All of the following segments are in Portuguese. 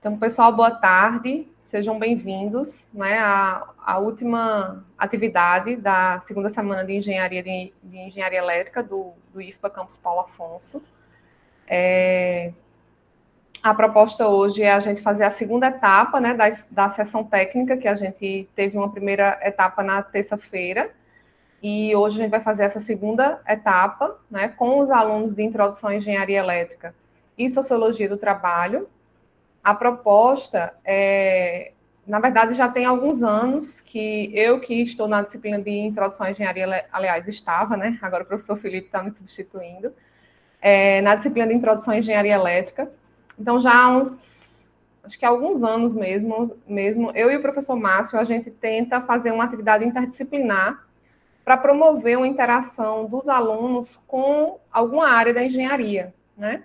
Então, pessoal, boa tarde, sejam bem-vindos, né, à última atividade da segunda semana de Engenharia Elétrica do IFPA Campus Paulo Afonso. A proposta hoje é a gente fazer a segunda etapa, né, da sessão técnica, que a gente teve uma primeira etapa na terça-feira, e hoje a gente vai fazer essa segunda etapa, né, com os alunos de Introdução à Engenharia Elétrica e Sociologia do Trabalho. A proposta na verdade, já tem alguns anos que estou na disciplina de Introdução à Engenharia, aliás, estava, né? Agora o professor Felipe está me substituindo, na disciplina de Introdução à Engenharia Elétrica. Então, já há acho que há alguns anos mesmo, eu e o professor Márcio, a gente tenta fazer uma atividade interdisciplinar para promover uma interação dos alunos com alguma área da engenharia, né?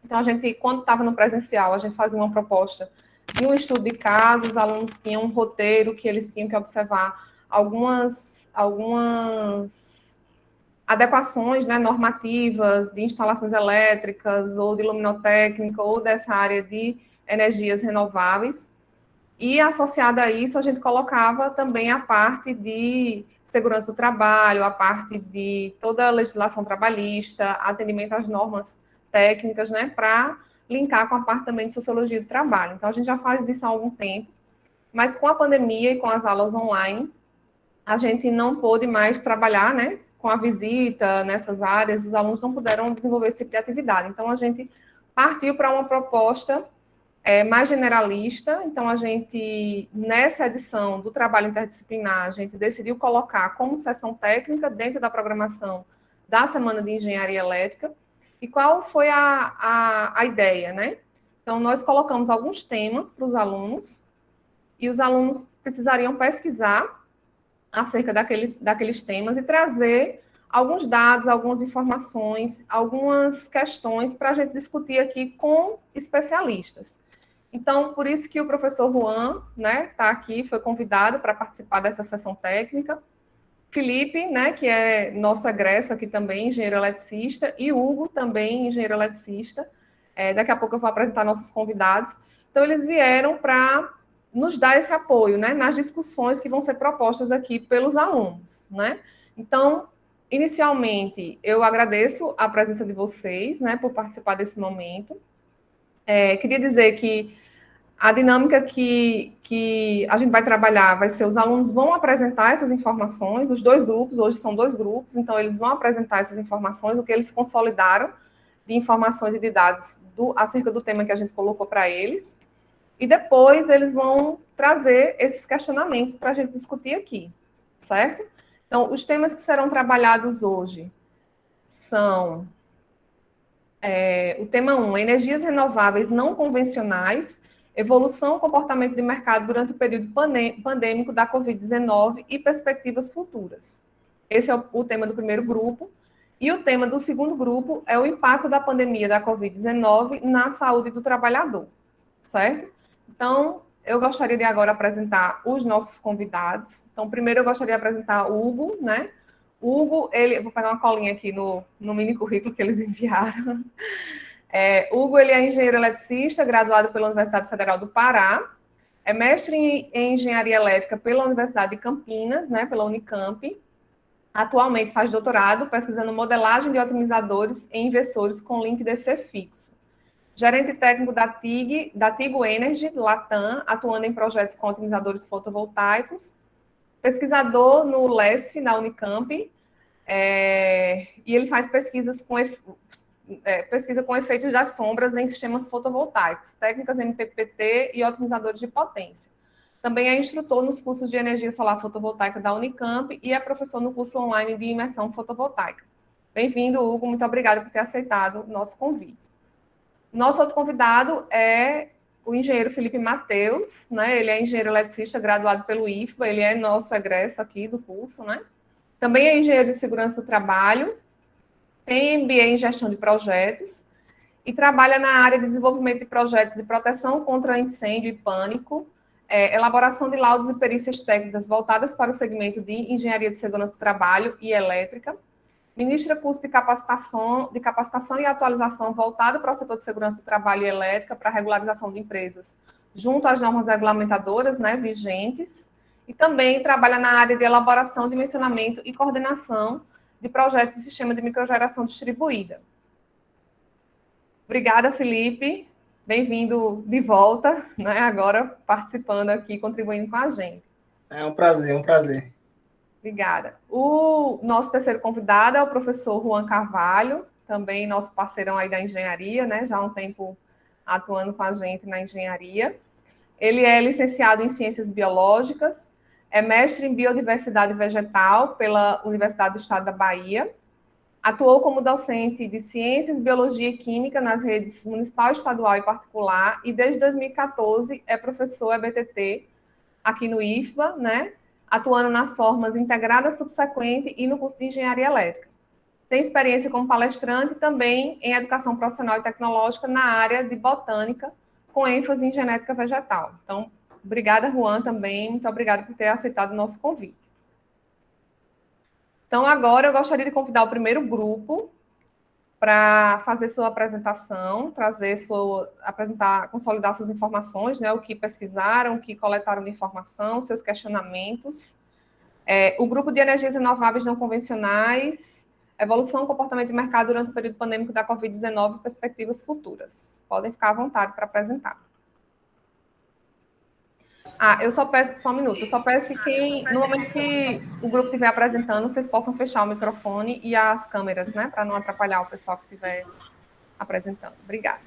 Então, a gente, quando estava no presencial, a gente fazia uma proposta de um estudo de caso, os alunos tinham um roteiro que eles tinham que observar algumas adequações, né, normativas de instalações elétricas ou de luminotécnica ou dessa área de energias renováveis. E, associada a isso, a gente colocava também a parte de segurança do trabalho, a parte de toda a legislação trabalhista, atendimento às normas técnicas, né, para linkar com a parte também de sociologia do trabalho. Então, a gente já faz isso há algum tempo, mas com a pandemia e com as aulas online, a gente não pôde mais trabalhar, né, com a visita nessas áreas, os alunos não puderam desenvolver esse tipo de atividade. Então, a gente partiu para uma proposta mais generalista. Então, a gente, nessa edição do trabalho interdisciplinar, a gente decidiu colocar como sessão técnica dentro da programação da Semana de Engenharia Elétrica. E qual foi a ideia, né? Então, nós colocamos alguns temas para os alunos, e os alunos precisariam pesquisar acerca daqueles temas e trazer alguns dados, algumas informações, algumas questões para a gente discutir aqui com especialistas. Então, por isso que o professor Juan, né, está aqui, foi convidado para participar dessa sessão técnica. Felipe, né, que é nosso egresso aqui também, engenheiro eletricista, e Hugo, também engenheiro eletricista. Daqui a pouco eu vou apresentar nossos convidados. Então, eles vieram para nos dar esse apoio, né, nas discussões que vão ser propostas aqui pelos alunos, né. Então, inicialmente, eu agradeço a presença de vocês, né, por participar desse momento. Queria dizer que a dinâmica que a gente vai trabalhar vai ser: os alunos vão apresentar essas informações, os dois grupos, hoje são dois grupos, então eles vão apresentar essas informações, o que eles consolidaram de informações e de dados acerca do tema que a gente colocou para eles, e depois eles vão trazer esses questionamentos para a gente discutir aqui, certo? Então, os temas que serão trabalhados hoje são o tema 1, energias renováveis não convencionais, evolução e comportamento de mercado durante o período pandêmico da Covid-19 e perspectivas futuras. Esse é o tema do primeiro grupo. E o tema do segundo grupo é o impacto da pandemia da Covid-19 na saúde do trabalhador, certo? Então, eu gostaria de agora apresentar os nossos convidados. Então, primeiro eu gostaria de apresentar o Hugo, né? O Hugo, vou pegar uma colinha aqui no mini currículo que eles enviaram. Hugo, ele é engenheiro eletricista, graduado pela Universidade Federal do Pará, é mestre em engenharia elétrica pela Universidade de Campinas, né, pela Unicamp. Atualmente faz doutorado pesquisando modelagem de otimizadores em inversores com link DC fixo. Gerente técnico da Tigo Energy, Latam, atuando em projetos com otimizadores fotovoltaicos. Pesquisador no LESF, na Unicamp, e ele faz pesquisa com efeitos das sombras em sistemas fotovoltaicos, técnicas MPPT e otimizadores de potência. Também é instrutor nos cursos de energia solar fotovoltaica da Unicamp e é professor no curso online de imersão fotovoltaica. Bem-vindo, Hugo, muito obrigada por ter aceitado o nosso convite. Nosso outro convidado é o engenheiro Felipe Mateus, né? Ele é engenheiro eletricista graduado pelo IFBA, ele é nosso egresso aqui do curso, né? Também é engenheiro de segurança do trabalho, tem MBA em gestão de projetos e trabalha na área de desenvolvimento de projetos de proteção contra incêndio e pânico, elaboração de laudos e perícias técnicas voltadas para o segmento de engenharia de segurança do trabalho e elétrica. ministra curso de capacitação e atualização voltado para o setor de segurança do trabalho e elétrica para regularização de empresas, junto às normas regulamentadoras, né, vigentes, e também trabalha na área de elaboração, dimensionamento e coordenação de projetos de sistema de microgeração distribuída. Obrigada, Felipe. Bem-vindo de volta, né, agora participando aqui, contribuindo com a gente. É um prazer, é um prazer. Obrigada. O nosso terceiro convidado é o professor Juan Carvalho, também nosso parceirão aí da engenharia, né? Já há um tempo atuando com a gente na engenharia. Ele é licenciado em Ciências Biológicas, é mestre em Biodiversidade Vegetal pela Universidade do Estado da Bahia, atuou como docente de Ciências, Biologia e Química nas redes municipal, estadual e particular, e desde 2014 é professor EBTT aqui no IFBA, né? Atuando nas formas integrada, subsequente e no curso de Engenharia Elétrica. Tem experiência como palestrante também em Educação Profissional e Tecnológica na área de Botânica, com ênfase em Genética Vegetal. Então, obrigada, Juan, também. Muito obrigada por ter aceitado o nosso convite. Então, agora eu gostaria de convidar o primeiro grupo para fazer sua apresentação, apresentar, consolidar suas informações, né, o que pesquisaram, o que coletaram de informação, seus questionamentos. O grupo de energias renováveis não convencionais, evolução, comportamento de mercado durante o período pandêmico da Covid-19 e perspectivas futuras. Podem ficar à vontade para apresentar. Eu só peço, só um minuto, eu só peço que no momento que o grupo estiver apresentando, vocês possam fechar o microfone e as câmeras, né, para não atrapalhar o pessoal que estiver apresentando. Obrigada.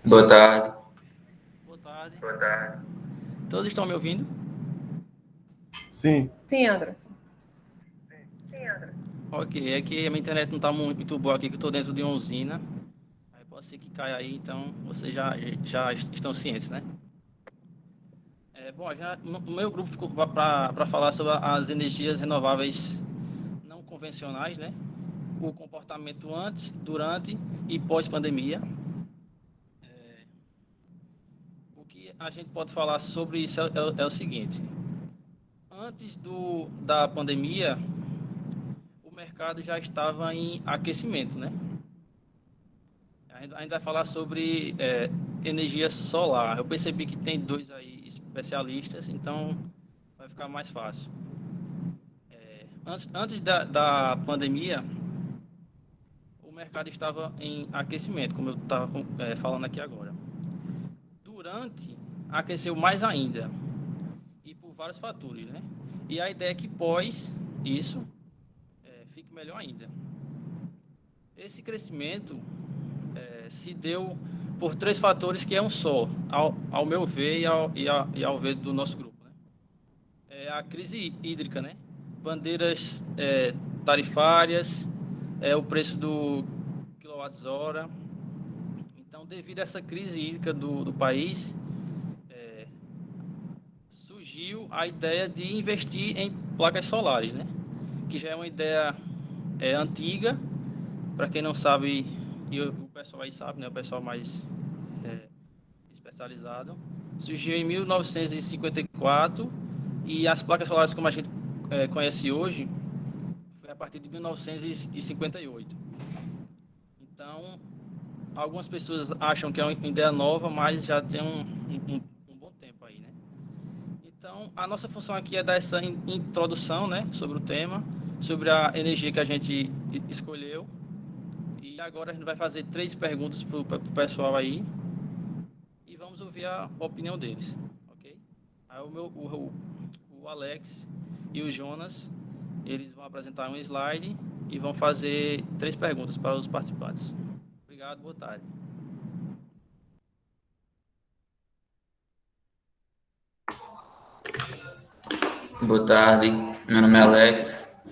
Boa tarde. Boa tarde. Boa tarde. Todos estão me ouvindo? Sim. Sim, Anderson. Ok, é que a minha internet não está muito boa aqui, que eu estou dentro de uma usina. Aí pode ser que caia aí, então vocês já estão cientes, né? Bom, o meu grupo ficou para falar sobre as energias renováveis não convencionais, né? O comportamento antes, durante e pós-pandemia. O que a gente pode falar sobre isso é o seguinte. Antes da pandemia, o mercado já estava em aquecimento, né? A gente vai falar sobre energia solar. Eu percebi que tem dois aí especialistas, então vai ficar mais fácil. Antes da pandemia, o mercado estava em aquecimento, como eu estava falando aqui agora. Durante, aqueceu mais ainda, e por vários fatores, né? E a ideia é que pós isso, fique melhor ainda. Esse crescimento se deu por três fatores que é um só, ao meu ver e ao ver do nosso grupo, né? A crise hídrica, né? Bandeiras tarifárias, o preço do quilowatt-hora. Então, devido a essa crise hídrica do país, surgiu a ideia de investir em placas solares, né? Que já é uma ideia antiga, para quem não sabe, e o pessoal aí sabe, né? O pessoal mais especializado. Surgiu em 1954 e as placas solares como a gente conhece hoje foi a partir de 1958. Então, algumas pessoas acham que é uma ideia nova, mas já tem um bom tempo aí, né? Então, a nossa função aqui é dar essa introdução, né, sobre o tema, sobre a energia que a gente escolheu. E agora a gente vai fazer 3 perguntas para o pessoal aí e vamos ouvir a opinião deles, ok? Aí o Alex e o Jonas, eles vão apresentar um slide e vão fazer 3 perguntas para os participantes. Obrigado, boa tarde. Boa tarde. Meu nome é Alex.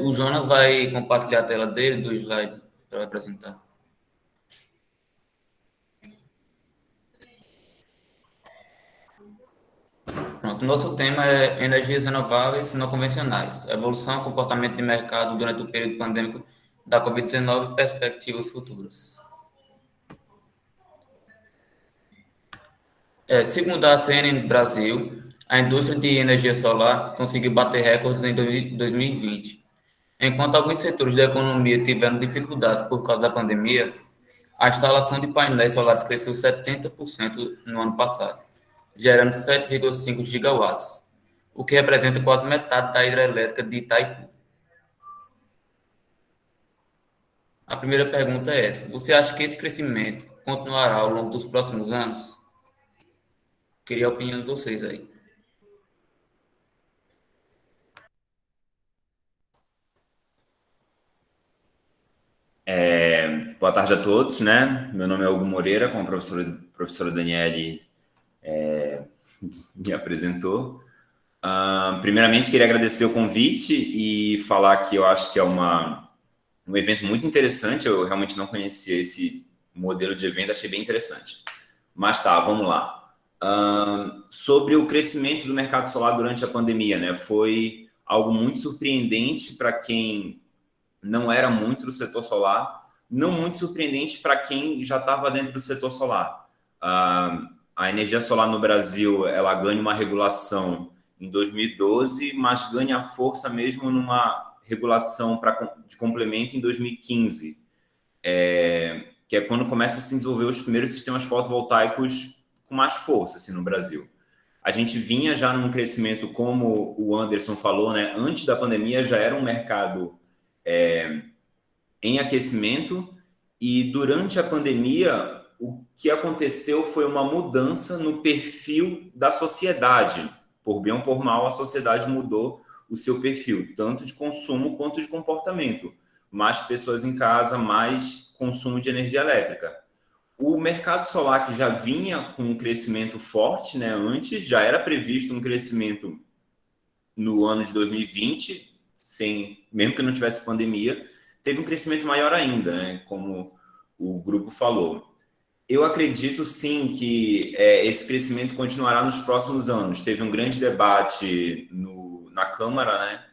O Jonas vai compartilhar a tela dele do slide para apresentar. Pronto. O nosso tema é energias renováveis não convencionais, evolução e comportamento de mercado durante o período pandêmico da Covid-19 e perspectivas futuras. Segundo a CNN Brasil, A indústria de energia solar conseguiu bater recordes em 2020. Enquanto alguns setores da economia tiveram dificuldades por causa da pandemia, a instalação de painéis solares cresceu 70% no ano passado, gerando 7,5 gigawatts, o que representa quase metade da hidrelétrica de Itaipu. A primeira pergunta é essa: você acha que esse crescimento continuará ao longo dos próximos anos? Queria a opinião de vocês aí. Boa tarde a todos, né? Meu nome é Hugo Moreira, como a professora Daniele me apresentou. Primeiramente, queria agradecer o convite e falar que eu acho que é um evento muito interessante. Eu realmente não conhecia esse modelo de evento, achei bem interessante. Mas tá, vamos lá. Sobre o crescimento do mercado solar durante a pandemia, né? Foi algo muito surpreendente para quem não era muito do setor solar, não muito surpreendente para quem já estava dentro do setor solar. A energia solar no Brasil, ela ganha uma regulação em 2012, mas ganha força mesmo numa regulação de complemento em 2015, que é quando começa a se desenvolver os primeiros sistemas fotovoltaicos com mais força assim, no Brasil. A gente vinha já num crescimento, como o Anderson falou, né? Antes da pandemia já era um mercado em aquecimento, e durante a pandemia o que aconteceu foi uma mudança no perfil da sociedade. Por bem ou por mal, a sociedade mudou o seu perfil, tanto de consumo quanto de comportamento. Mais pessoas em casa, mais consumo de energia elétrica. O mercado solar, que já vinha com um crescimento forte, né? Antes já era previsto um crescimento no ano de 2020, mesmo que não tivesse pandemia, teve um crescimento maior ainda, né? Como o grupo falou. Eu acredito sim que esse crescimento continuará nos próximos anos. Teve um grande debate na Câmara, né,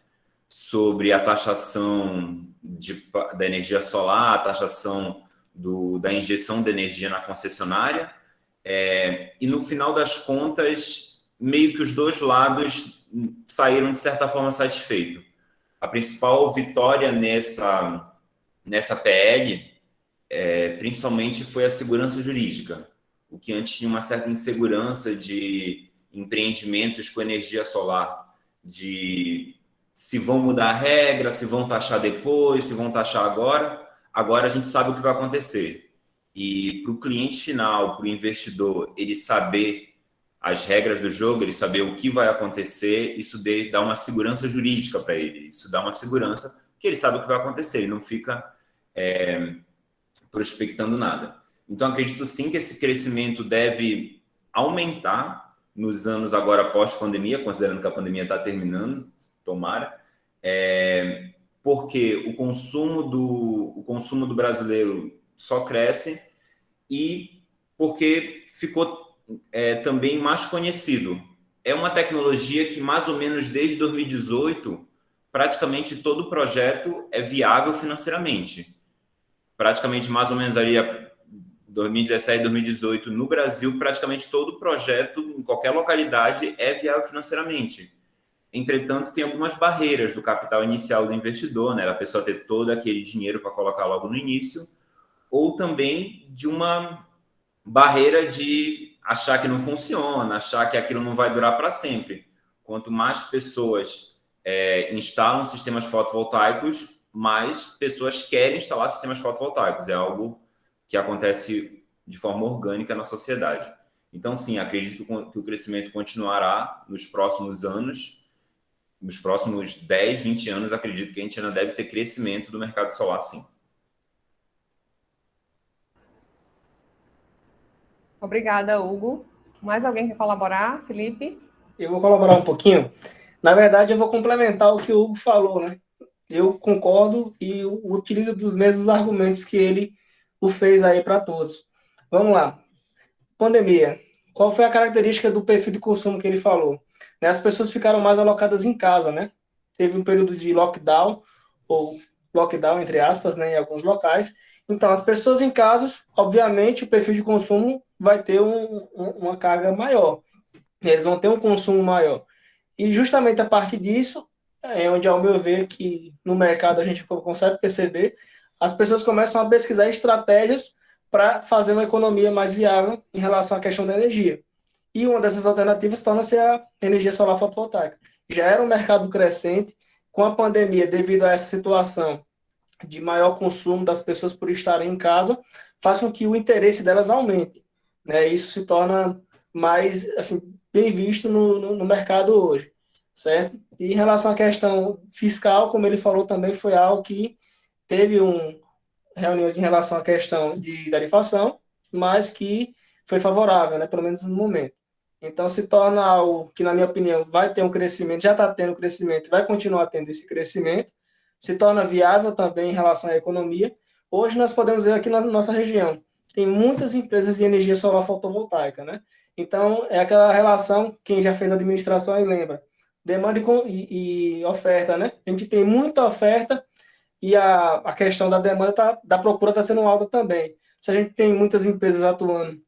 sobre a taxação da energia solar, a taxação da injeção de energia na concessionária, e no final das contas, meio que os dois lados saíram de certa forma satisfeitos. A principal vitória nessa PL, principalmente, foi a segurança jurídica. O que antes tinha uma certa insegurança de empreendimentos com energia solar, de se vão mudar a regra, se vão taxar depois, se vão taxar agora. Agora a gente sabe o que vai acontecer. E para o cliente final, para o investidor, ele saber as regras do jogo, ele saber o que vai acontecer, isso dá uma segurança jurídica para ele. Isso dá uma segurança que ele sabe o que vai acontecer, ele não fica prospectando nada. Então, acredito sim que esse crescimento deve aumentar nos anos agora pós-pandemia, considerando que a pandemia está terminando, tomara, porque o consumo do brasileiro só cresce e porque ficou também mais conhecido. É uma tecnologia que, mais ou menos desde 2018, praticamente todo projeto é viável financeiramente. Praticamente, mais ou menos ali, 2017, 2018, no Brasil, praticamente todo projeto, em qualquer localidade, é viável financeiramente. Entretanto, tem algumas barreiras do capital inicial do investidor, né? A pessoa ter todo aquele dinheiro para colocar logo no início, ou também de uma barreira de achar que não funciona, achar que aquilo não vai durar para sempre. Quanto mais pessoas instalam sistemas fotovoltaicos, mais pessoas querem instalar sistemas fotovoltaicos. É algo que acontece de forma orgânica na sociedade. Então, sim, acredito que o crescimento continuará nos próximos anos. Nos próximos 10, 20 anos, acredito que a gente ainda deve ter crescimento do mercado solar, sim. Obrigada, Hugo. Mais alguém quer colaborar? Felipe? Eu vou colaborar um pouquinho. Na verdade, eu vou complementar o que o Hugo falou, né? Eu concordo e utilizo dos mesmos argumentos que ele o fez aí para todos. Vamos lá. Pandemia. Qual foi a característica do perfil de consumo que ele falou? As pessoas ficaram mais alocadas em casa, né? Teve um período de lockdown, ou lockdown, entre aspas, né, em alguns locais. Então, as pessoas em casa, obviamente, o perfil de consumo vai ter uma carga maior. eles vão ter um consumo maior. E justamente a partir disso, é onde, ao meu ver, que no mercado a gente consegue perceber, as pessoas começam a pesquisar estratégias para fazer uma economia mais viável em relação à questão da energia. E uma dessas alternativas torna-se a energia solar fotovoltaica. Já era um mercado crescente, com a pandemia, devido a essa situação de maior consumo das pessoas por estarem em casa, faz com que o interesse delas aumente, né? Isso se torna mais assim, bem visto no mercado hoje, certo? E em relação à questão fiscal, como ele falou também, foi algo que teve reuniões em relação à questão de tarifação, mas que foi favorável, né? Pelo menos no momento. Então, se torna algo que, na minha opinião, vai ter um crescimento, já está tendo crescimento, vai continuar tendo esse crescimento, se torna viável também em relação à economia. Hoje nós podemos ver aqui na nossa região, tem muitas empresas de energia solar fotovoltaica, né? Então, é aquela relação, quem já fez administração aí lembra, demanda e oferta, né? A gente tem muita oferta e a questão da demanda, da procura está sendo alta também. Se a gente tem muitas empresas atuando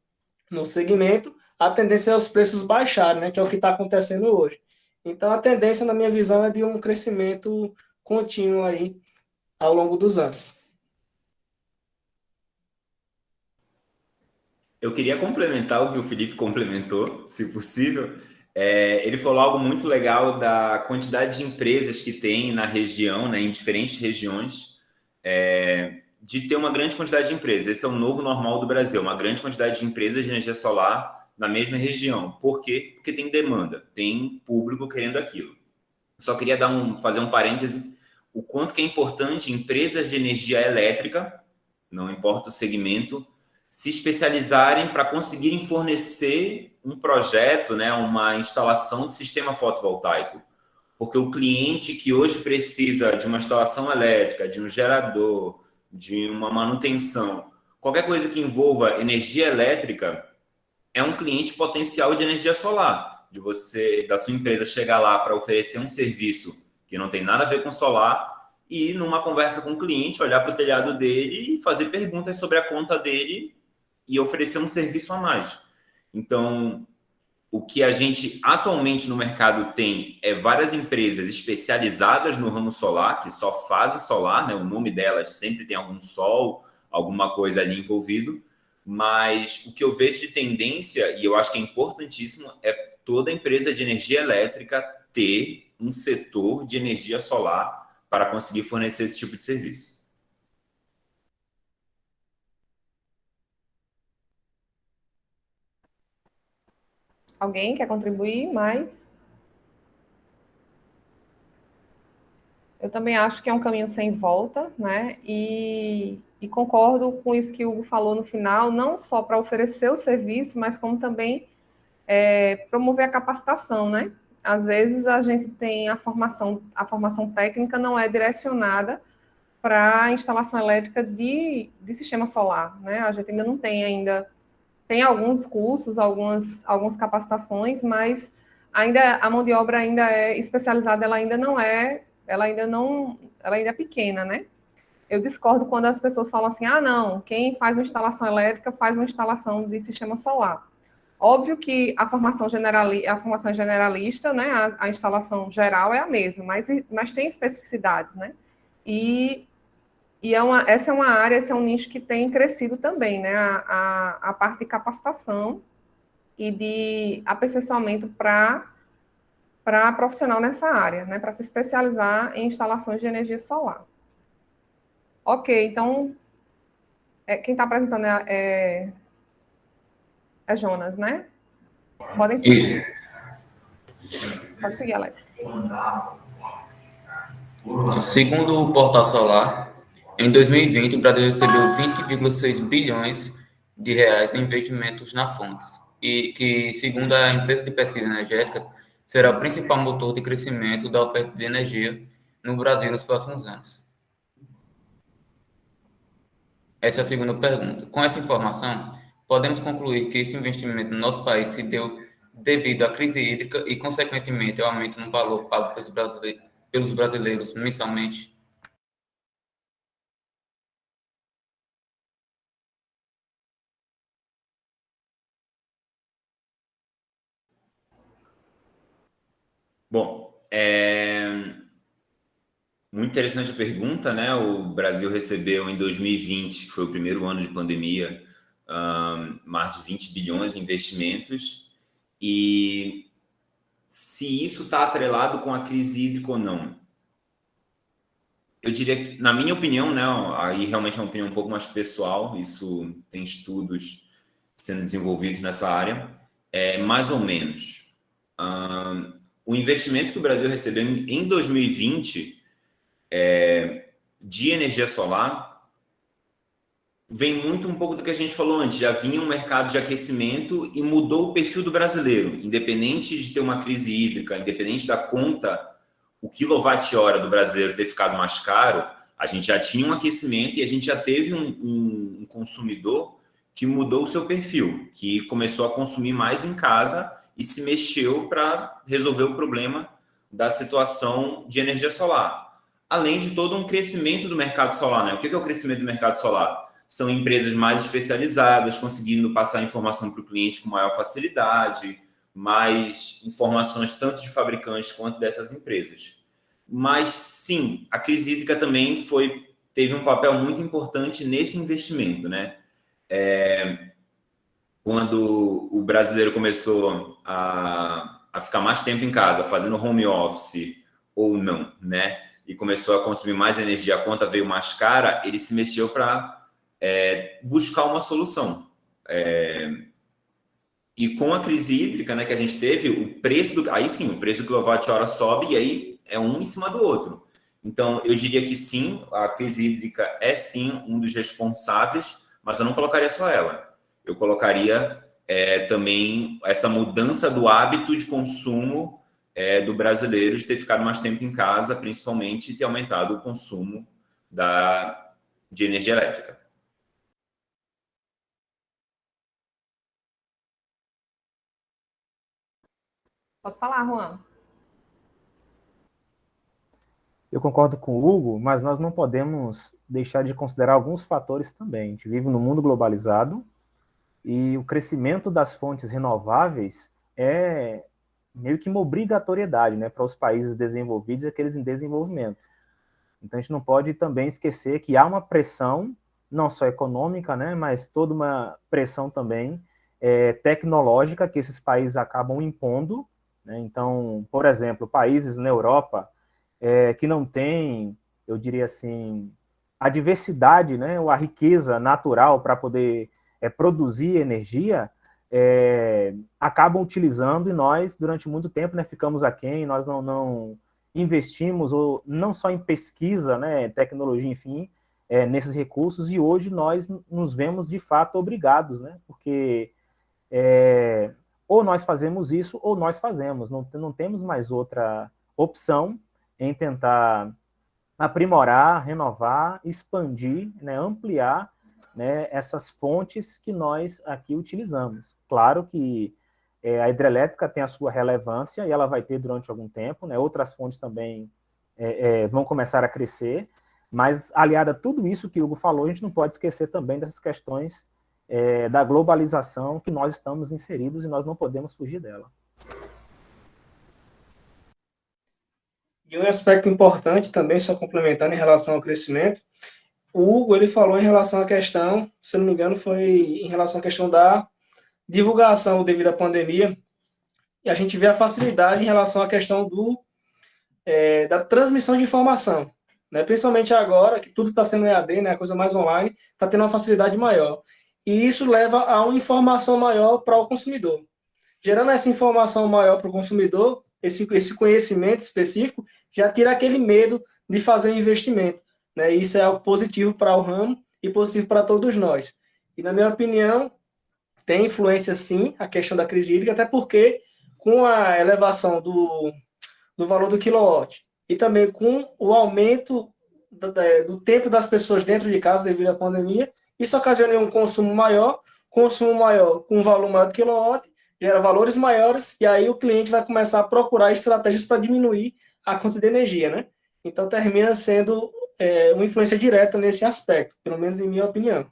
no segmento, a tendência é os preços baixarem, né? Que é o que está acontecendo hoje. Então, a tendência, na minha visão, é de um crescimento contínuo aí ao longo dos anos. Eu queria complementar o que o Felipe complementou, se possível. Ele falou algo muito legal da quantidade de empresas que tem na região, né, em diferentes regiões, de ter uma grande quantidade de empresas. Esse é o novo normal do Brasil, uma grande quantidade de empresas de energia solar na mesma região. Por quê? Porque tem demanda, tem público querendo aquilo. Só queria fazer um parêntese, o quanto que é importante empresas de energia elétrica, não importa o segmento, se especializarem para conseguirem fornecer um projeto, né, uma instalação de sistema fotovoltaico. Porque o cliente que hoje precisa de uma instalação elétrica, de um gerador, de uma manutenção, qualquer coisa que envolva energia elétrica, é um cliente potencial de energia solar, de você, da sua empresa chegar lá para oferecer um serviço que não tem nada a ver com solar e numa conversa com o cliente, olhar para o telhado dele e fazer perguntas sobre a conta dele e oferecer um serviço a mais. Então, o que a gente atualmente no mercado tem é várias empresas especializadas no ramo solar, que só fazem solar, né? O nome delas sempre tem algum sol, alguma coisa ali envolvido, mas o que eu vejo de tendência, e eu acho que é importantíssimo, é toda empresa de energia elétrica ter um setor de energia solar para conseguir fornecer esse tipo de serviço. Alguém quer contribuir mais? Eu também acho que é um caminho sem volta, né? E concordo com isso que o Hugo falou no final, não só para oferecer o serviço, mas como também promover a capacitação, né? Às vezes a gente tem a formação técnica não é direcionada para a instalação elétrica de sistema solar, né? A gente ainda não tem tem alguns cursos, algumas capacitações, mas ainda a mão de obra ainda é especializada, ela ainda é pequena, né? Eu discordo quando as pessoas falam assim, ah, não, quem faz uma instalação elétrica faz uma instalação de sistema solar. Óbvio que a formação generalista, né, a instalação geral é a mesma, mas tem especificidades, né? E essa é uma área, esse é um nicho que tem crescido também, né? A parte de capacitação e de aperfeiçoamento para profissional nessa área, né? Para se especializar em instalações de energia solar. Ok, então, quem está apresentando é Jonas, né? Podem Isso. seguir. Pode seguir, Alex. Segundo o Portal Solar, em 2020, o Brasil recebeu 20,6 bilhões de reais em investimentos na fonte, e que, segundo a empresa de pesquisa energética, será o principal motor de crescimento da oferta de energia no Brasil nos próximos anos. Essa é a segunda pergunta. Com essa informação, podemos concluir que esse investimento no nosso país se deu devido à crise hídrica e, consequentemente, ao aumento no valor pago pelos brasileiros mensalmente. Bom, muito interessante a pergunta, né? O Brasil recebeu em 2020, que foi o primeiro ano de pandemia, mais de 20 bilhões em investimentos. E se isso está atrelado com a crise hídrica ou não? Eu diria que, na minha opinião, né? Aí realmente é uma opinião um pouco mais pessoal, isso tem estudos sendo desenvolvidos nessa área, mais ou menos. O investimento que o Brasil recebeu em 2020 de energia solar vem muito um pouco do que a gente falou antes. Já vinha um mercado de aquecimento e mudou o perfil do brasileiro. Independente de ter uma crise hídrica, independente da conta, o quilowatt-hora do brasileiro ter ficado mais caro, a gente já tinha um aquecimento e a gente já teve um consumidor que mudou o seu perfil, que começou a consumir mais em casa e se mexeu para resolver o problema da situação de energia solar. Além de todo um crescimento do mercado solar, né? O que é o crescimento do mercado solar? São empresas mais especializadas, conseguindo passar informação para o cliente com maior facilidade, mais informações tanto de fabricantes quanto dessas empresas. Mas, sim, a crise hídrica também teve um papel muito importante nesse investimento, né? Quando o brasileiro começou a ficar mais tempo em casa, fazendo home office ou não, né? E começou a consumir mais energia, a conta veio mais cara, ele se mexeu para buscar uma solução. E com a crise hídrica, né, que a gente teve, o preço o preço do quilowatt-hora sobe e aí é um em cima do outro. Então, eu diria que sim, a crise hídrica é sim um dos responsáveis, mas eu não colocaria só ela. Eu colocaria também essa mudança do hábito de consumo do brasileiro, de ter ficado mais tempo em casa, principalmente, e ter aumentado o consumo de energia elétrica. Pode falar, Juan. Eu concordo com o Hugo, mas nós não podemos deixar de considerar alguns fatores também. A gente vive num mundo globalizado e o crescimento das fontes renováveis é meio que uma obrigatoriedade, né, para os países desenvolvidos e aqueles em desenvolvimento. Então a gente não pode também esquecer que há uma pressão, não só econômica, né, mas toda uma pressão também tecnológica que esses países acabam impondo, né? Então, por exemplo, países na Europa que não têm, eu diria assim, a diversidade, né, ou a riqueza natural para poder produzir energia, acabam utilizando e nós, durante muito tempo, né, ficamos aquém, nós não investimos, ou não só em pesquisa, né, tecnologia, enfim, nesses recursos, e hoje nós nos vemos, de fato, obrigados, né, porque ou nós fazemos isso, ou nós fazemos, não temos mais outra opção em tentar aprimorar, renovar, expandir, né, ampliar, né, essas fontes que nós aqui utilizamos. Claro que a hidrelétrica tem a sua relevância e ela vai ter durante algum tempo, né, outras fontes também vão começar a crescer, mas aliada a tudo isso que o Hugo falou, a gente não pode esquecer também dessas questões da globalização que nós estamos inseridos e nós não podemos fugir dela. E um aspecto importante também, só complementando em relação ao crescimento, o Hugo ele falou em relação à questão, se não me engano, foi em relação à questão da divulgação devido à pandemia, e a gente vê a facilidade em relação à questão da transmissão de informação, né? Principalmente agora, que tudo está sendo EAD, né? A coisa mais online, está tendo uma facilidade maior. E isso leva a uma informação maior para o consumidor. Gerando essa informação maior para o consumidor, esse conhecimento específico, já tira aquele medo de fazer um investimento, né? Isso é algo positivo para o ramo e positivo para todos nós. E, na minha opinião, tem influência, sim, a questão da crise hídrica, até porque, com a elevação do valor do quilowatt e também com o aumento do tempo das pessoas dentro de casa devido à pandemia, isso ocasiona um consumo maior com um valor maior do quilowatt, gera valores maiores, e aí o cliente vai começar a procurar estratégias para diminuir a conta de energia, né? Então, termina sendo uma influência direta nesse aspecto, pelo menos em minha opinião.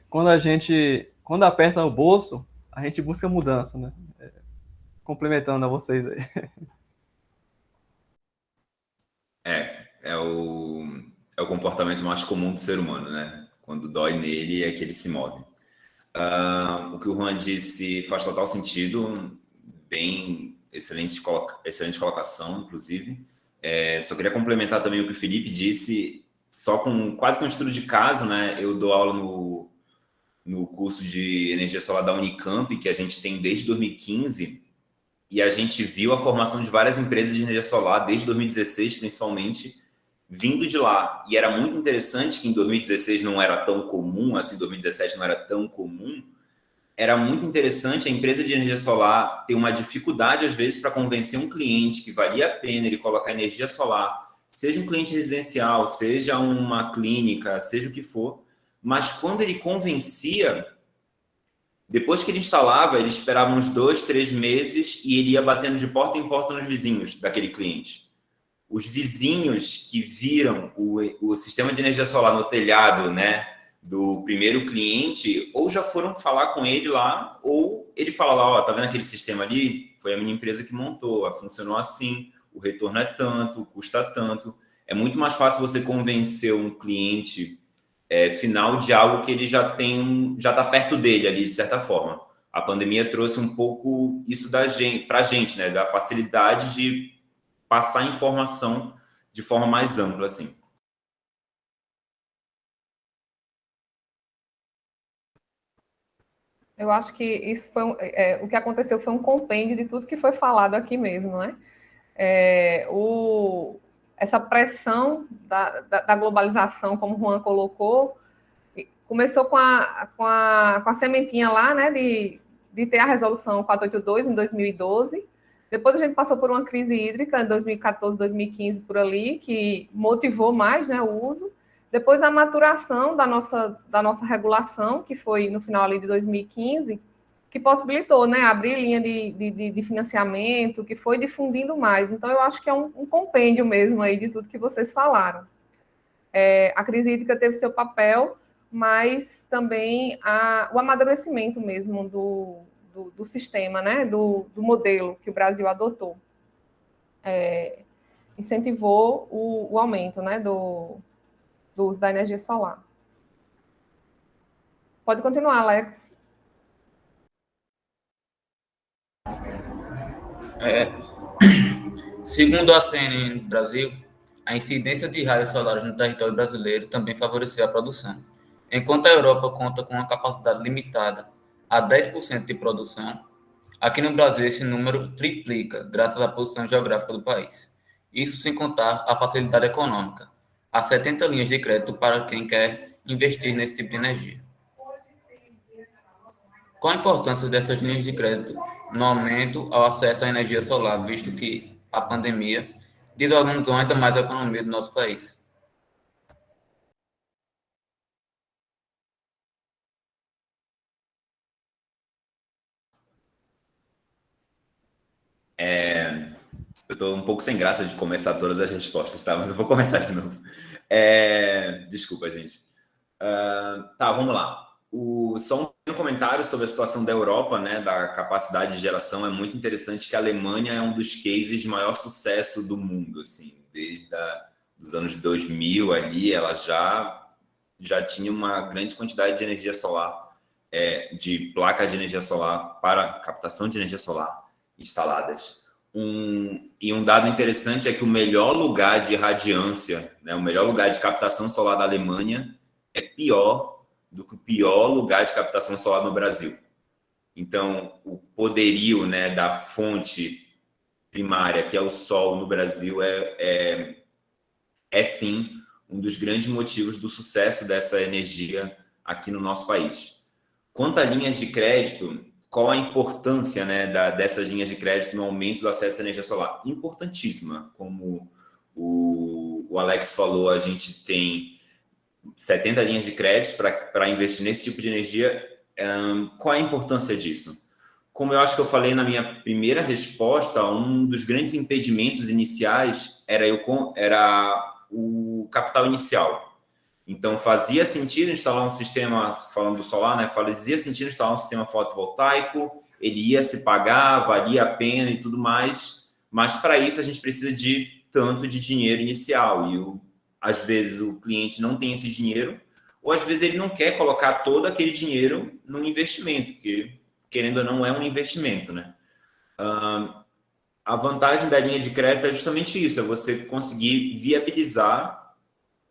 Quando aperta o bolso, a gente busca mudança, né? Complementando a vocês aí. É o comportamento mais comum do ser humano, né? Quando dói nele é que ele se move. O que o Juan disse faz total sentido, bem excelente colocação, inclusive. Só queria complementar também o que o Felipe disse, quase com um estudo de caso, né? Eu dou aula no curso de energia solar da Unicamp, que a gente tem desde 2015, e a gente viu a formação de várias empresas de energia solar, desde 2016 principalmente, vindo de lá. E era muito interessante que em 2016 não era tão comum, assim, 2017 não era tão comum. Era muito interessante a empresa de energia solar ter uma dificuldade, às vezes, para convencer um cliente que valia a pena ele colocar energia solar, seja um cliente residencial, seja uma clínica, seja o que for. Mas quando ele convencia, depois que ele instalava, ele esperava uns 2, 3 meses e ele ia batendo de porta em porta nos vizinhos daquele cliente. Os vizinhos que viram o sistema de energia solar no telhado, né, do primeiro cliente, ou já foram falar com ele lá, ou ele fala lá, ó, tá vendo aquele sistema ali? Foi a minha empresa que montou, funcionou assim, o retorno é tanto, custa tanto. É muito mais fácil você convencer um cliente final de algo que ele já está perto dele ali, de certa forma. A pandemia trouxe um pouco isso para a gente, né, da facilidade de passar informação de forma mais ampla, assim. Eu acho que isso foi o que aconteceu foi um compêndio de tudo que foi falado aqui mesmo, né? Essa pressão da globalização, como o Juan colocou, começou com a sementinha lá, né, de ter a resolução 482 em 2012. Depois a gente passou por uma crise hídrica em 2014, 2015, por ali, que motivou mais, né, o uso. Depois a maturação da nossa regulação, que foi no final ali de 2015, que possibilitou, né, abrir linha de financiamento, que foi difundindo mais. Então, eu acho que é um compêndio mesmo aí de tudo que vocês falaram. A crise hídrica teve seu papel, mas também o amadurecimento mesmo do sistema, né, do modelo que o Brasil adotou. Incentivou o aumento, né, do uso da energia solar. Pode continuar, Alex. Segundo a CNN Brasil, a incidência de raios solares no território brasileiro também favoreceu a produção. Enquanto a Europa conta com uma capacidade limitada a 10% de produção, aqui no Brasil esse número triplica, graças à posição geográfica do país. Isso sem contar a facilidade econômica. Há 70 linhas de crédito para quem quer investir nesse tipo de energia. Qual a importância dessas linhas de crédito no aumento ao acesso à energia solar, visto que a pandemia desorganizou ainda mais a economia do nosso país? Eu estou um pouco sem graça de começar todas as respostas, tá? Mas eu vou começar de novo. Desculpa, gente. Tá, vamos lá. Só um comentário sobre a situação da Europa, né, da capacidade de geração. É muito interessante que a Alemanha é um dos cases de maior sucesso do mundo, assim, desde os anos 2000 ali, ela já tinha uma grande quantidade de energia solar, de placas de energia solar para captação de energia solar instaladas. E um dado interessante é que o melhor lugar de radiância, né, o melhor lugar de captação solar da Alemanha é pior do que o pior lugar de captação solar no Brasil. Então, o poderio, né, da fonte primária, que é o sol no Brasil, é sim um dos grandes motivos do sucesso dessa energia aqui no nosso país. Quanto a linhas de crédito, qual a importância, né, dessas linhas de crédito no aumento do acesso à energia solar? Importantíssima. Como o Alex falou, a gente tem 70 linhas de crédito para investir nesse tipo de energia. Qual a importância disso? Como eu acho que eu falei na minha primeira resposta, um dos grandes impedimentos iniciais era o capital inicial. Então, fazia sentido instalar um sistema, falando do solar, né? Fazia sentido instalar um sistema fotovoltaico, ele ia se pagar, valia a pena e tudo mais, mas para isso a gente precisa de tanto de dinheiro inicial e às vezes o cliente não tem esse dinheiro, ou às vezes ele não quer colocar todo aquele dinheiro no investimento, porque querendo ou não é um investimento, né? A vantagem da linha de crédito é justamente isso, é você conseguir viabilizar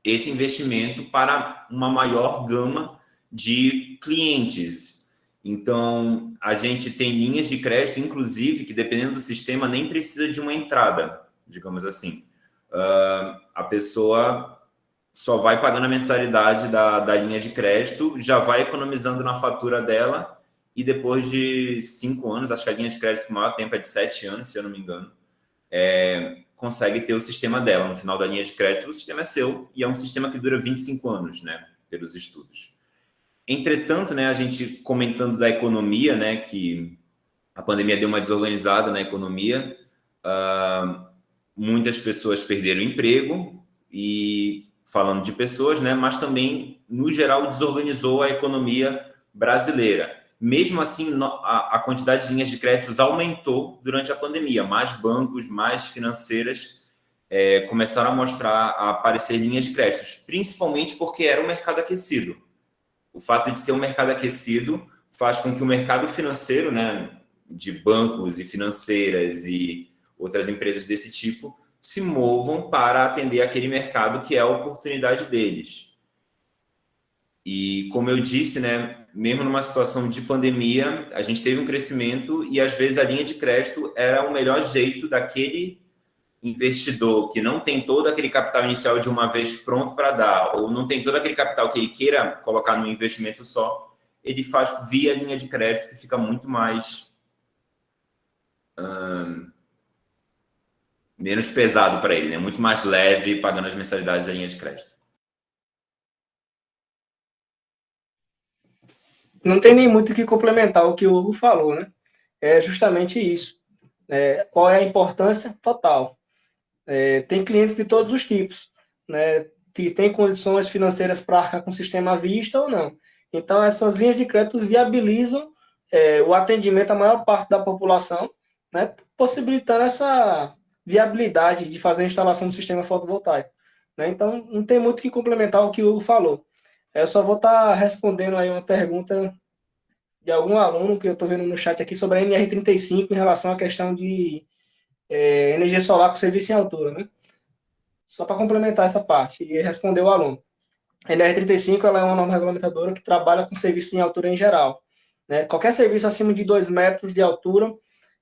esse investimento para uma maior gama de clientes. Então, a gente tem linhas de crédito, inclusive, que dependendo do sistema, nem precisa de uma entrada, digamos assim. A pessoa só vai pagando a mensalidade da linha de crédito, já vai economizando na fatura dela, e depois de 5 anos, acho que a linha de crédito com o maior tempo é de 7 anos, se eu não me engano, consegue ter o sistema dela. No final da linha de crédito, o sistema é seu, e é um sistema que dura 25 anos, né, pelos estudos. Entretanto, né, a gente comentando da economia, né, que a pandemia deu uma desorganizada na economia, muitas pessoas perderam o emprego, e falando de pessoas, né, mas também, no geral, desorganizou a economia brasileira. Mesmo assim, a quantidade de linhas de créditos aumentou durante a pandemia. Mais bancos, mais financeiras começaram a mostrar, a aparecer linhas de créditos, principalmente porque era um mercado aquecido. O fato de ser um mercado aquecido faz com que o mercado financeiro, né, de bancos e financeiras e outras empresas desse tipo, se movam para atender aquele mercado que é a oportunidade deles. E, como eu disse, né, mesmo numa situação de pandemia, a gente teve um crescimento e, às vezes, a linha de crédito era o melhor jeito daquele investidor que não tem todo aquele capital inicial de uma vez pronto para dar, ou não tem todo aquele capital que ele queira colocar no investimento só, ele faz via linha de crédito, que fica muito mais menos pesado para ele, né? Muito mais leve pagando as mensalidades da linha de crédito. Não tem nem muito o que complementar o que o Hugo falou, né? É justamente isso. Qual é a importância total? Tem clientes de todos os tipos, né? Que tem condições financeiras para arcar com o sistema à vista ou não. Então, essas linhas de crédito viabilizam o atendimento à maior parte da população, né? Possibilitando essa viabilidade de fazer a instalação do sistema fotovoltaico, né? Então, não tem muito o que complementar o que o Hugo falou. Eu só vou estar respondendo aí uma pergunta de algum aluno que eu estou vendo no chat aqui sobre a NR35 em relação à questão de energia solar com serviço em altura, né? Só para complementar essa parte e responder o aluno. A NR35 ela é uma norma regulamentadora que trabalha com serviço em altura em geral, né? Qualquer serviço acima de 2 metros de altura,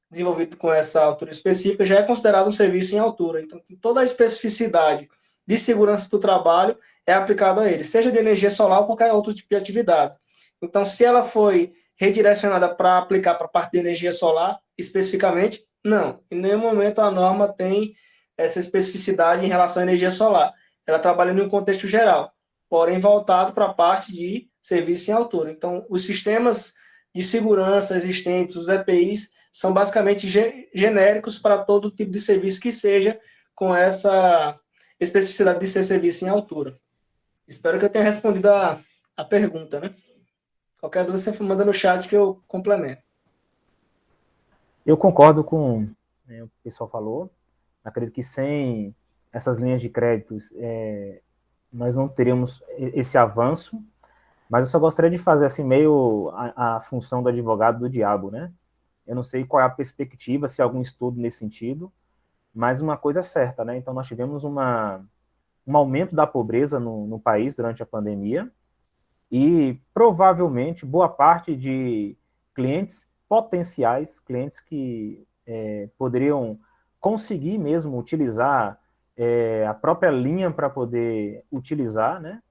desenvolvido com essa altura específica, já é considerado um serviço em altura. Então, toda a especificidade de segurança do trabalho é aplicada a ele, seja de energia solar ou qualquer outro tipo de atividade. Então, se ela foi redirecionada para aplicar para a parte de energia solar, especificamente, não. Em nenhum momento a norma tem essa especificidade em relação à energia solar. Ela trabalha em um contexto geral, porém voltado para a parte de serviço em altura. Então, os sistemas de segurança existentes, os EPIs, são basicamente genéricos para todo tipo de serviço que seja com essa especificidade de ser serviço em altura. Espero que eu tenha respondido a pergunta, né? Qualquer dúvida você manda no chat que eu complemento. Eu concordo com o que o pessoal falou. Acredito que sem essas linhas de créditos nós não teríamos esse avanço, mas eu só gostaria de fazer assim meio a função do advogado do diabo, né? Eu não sei qual é a perspectiva, se há algum estudo nesse sentido, mas uma coisa é certa, né? Então nós tivemos um aumento da pobreza no país durante a pandemia e provavelmente boa parte de clientes potenciais, clientes que poderiam conseguir mesmo utilizar a própria linha para poder utilizar, né?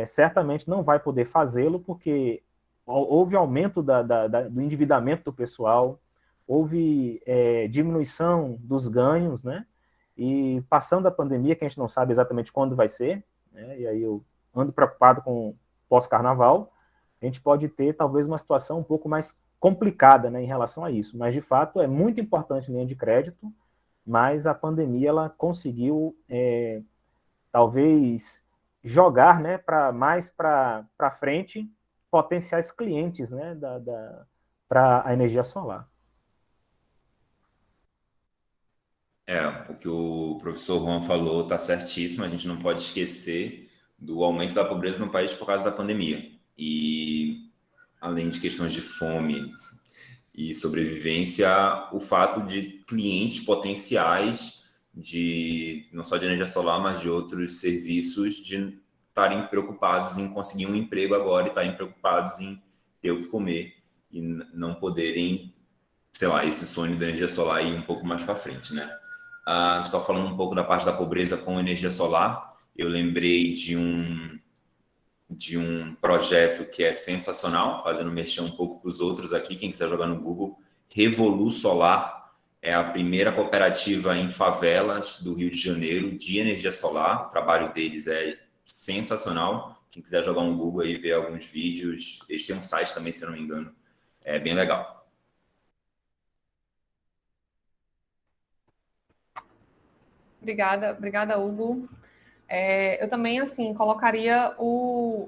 Certamente não vai poder fazê-lo porque houve aumento do endividamento do pessoal, houve diminuição dos ganhos, né? E passando a pandemia, que a gente não sabe exatamente quando vai ser, né? E aí eu ando preocupado com pós-carnaval, a gente pode ter talvez uma situação um pouco mais complicada, né, em relação a isso. Mas, de fato, é muito importante a linha de crédito, mas a pandemia ela conseguiu, talvez, jogar, né, mais para frente potenciais clientes, né, para a energia solar. O que o professor Juan falou está certíssimo, a gente não pode esquecer do aumento da pobreza no país por causa da pandemia. E, além de questões de fome e sobrevivência, o fato de clientes potenciais, de não só de energia solar, mas de outros serviços, de estarem preocupados em conseguir um emprego agora e estarem preocupados em ter o que comer e não poderem, sei lá, esse sonho da energia solar ir um pouco mais para frente, né? Só falando um pouco da parte da pobreza com energia solar, eu lembrei de um projeto que é sensacional, fazendo mexer um pouco para os outros aqui, quem quiser jogar no Google, Revolu Solar, é a primeira cooperativa em favelas do Rio de Janeiro de energia solar, o trabalho deles é sensacional, quem quiser jogar um Google aí e ver alguns vídeos, eles têm um site também, se eu não me engano, é bem legal. Obrigada, Hugo. Eu também, assim, colocaria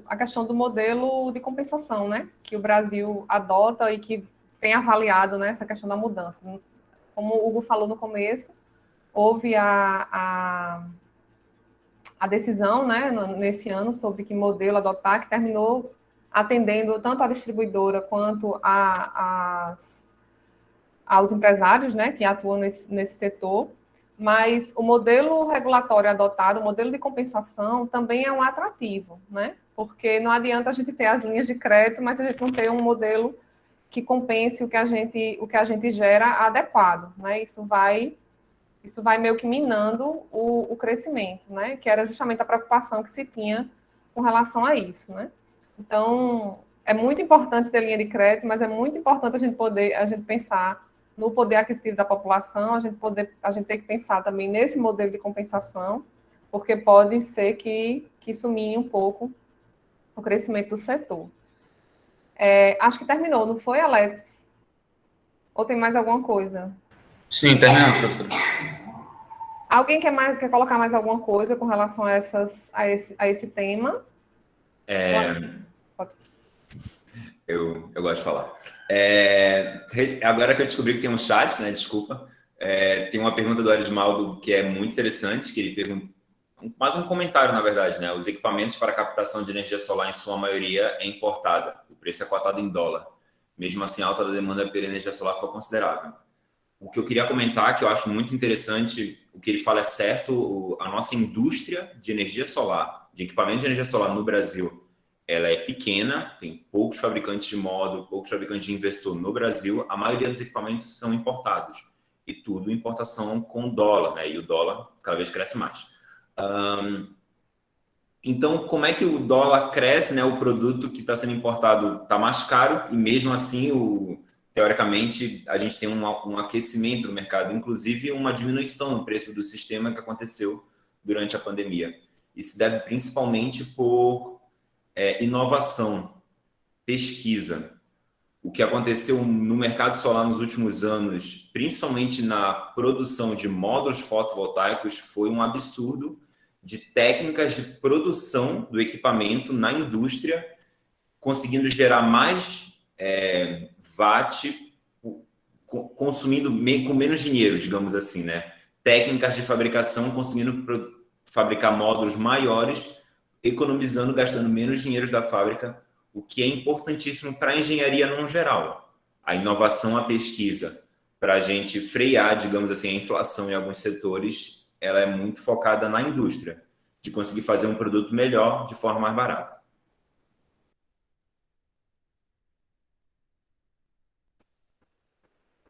a questão do modelo de compensação, né, que o Brasil adota e que tem avaliado, né, essa questão da mudança. Como o Hugo falou no começo, houve a decisão, né, nesse ano sobre que modelo adotar, que terminou atendendo tanto a distribuidora quanto aos empresários, né, que atuam nesse setor. Mas o modelo regulatório adotado, o modelo de compensação, também é um atrativo, né? Porque não adianta a gente ter as linhas de crédito, mas a gente não ter um modelo que compense o que a gente gera adequado, né? Isso vai meio que minando o crescimento, né? Que era justamente a preocupação que se tinha com relação a isso, né? Então, é muito importante ter linha de crédito, mas é muito importante a gente pensar no poder aquisitivo da população, a gente tem que pensar também nesse modelo de compensação, porque pode ser que isso mine um pouco o crescimento do setor. Acho que terminou, não foi, Alex? Ou tem mais alguma coisa? Sim, terminando, professor. Alguém quer colocar mais alguma coisa com relação a esse tema? Eu gosto de falar. Agora que eu descobri que tem um chat, né? Desculpa. Tem uma pergunta do Arismaldo que é muito interessante, que ele pergunta, mais um comentário, na verdade, né? Os equipamentos para captação de energia solar, em sua maioria, é importada. O preço é cotado em dólar. Mesmo assim, a alta da demanda pela energia solar foi considerável. O que eu queria comentar, que eu acho muito interessante, o que ele fala é certo, a nossa indústria de energia solar, de equipamento de energia solar no Brasil, ela é pequena, tem poucos fabricantes de módulo, poucos fabricantes de inversor no Brasil, a maioria dos equipamentos são importados, e tudo importação com dólar, né? E o dólar cada vez cresce mais. Então, como é que o dólar cresce, né? O produto que está sendo importado está mais caro, e mesmo assim, teoricamente, a gente tem um aquecimento no mercado, inclusive uma diminuição no preço do sistema que aconteceu durante a pandemia. Isso se deve principalmente por inovação, pesquisa. O que aconteceu no mercado solar nos últimos anos, principalmente na produção de módulos fotovoltaicos, foi um absurdo de técnicas de produção do equipamento na indústria, conseguindo gerar mais watt, consumindo com menos dinheiro, digamos assim, né? Técnicas de fabricação conseguindo fabricar módulos maiores, economizando, gastando menos dinheiro da fábrica, o que é importantíssimo para a engenharia no geral. A inovação, a pesquisa, para a gente frear, digamos assim, a inflação em alguns setores, ela é muito focada na indústria, de conseguir fazer um produto melhor de forma mais barata.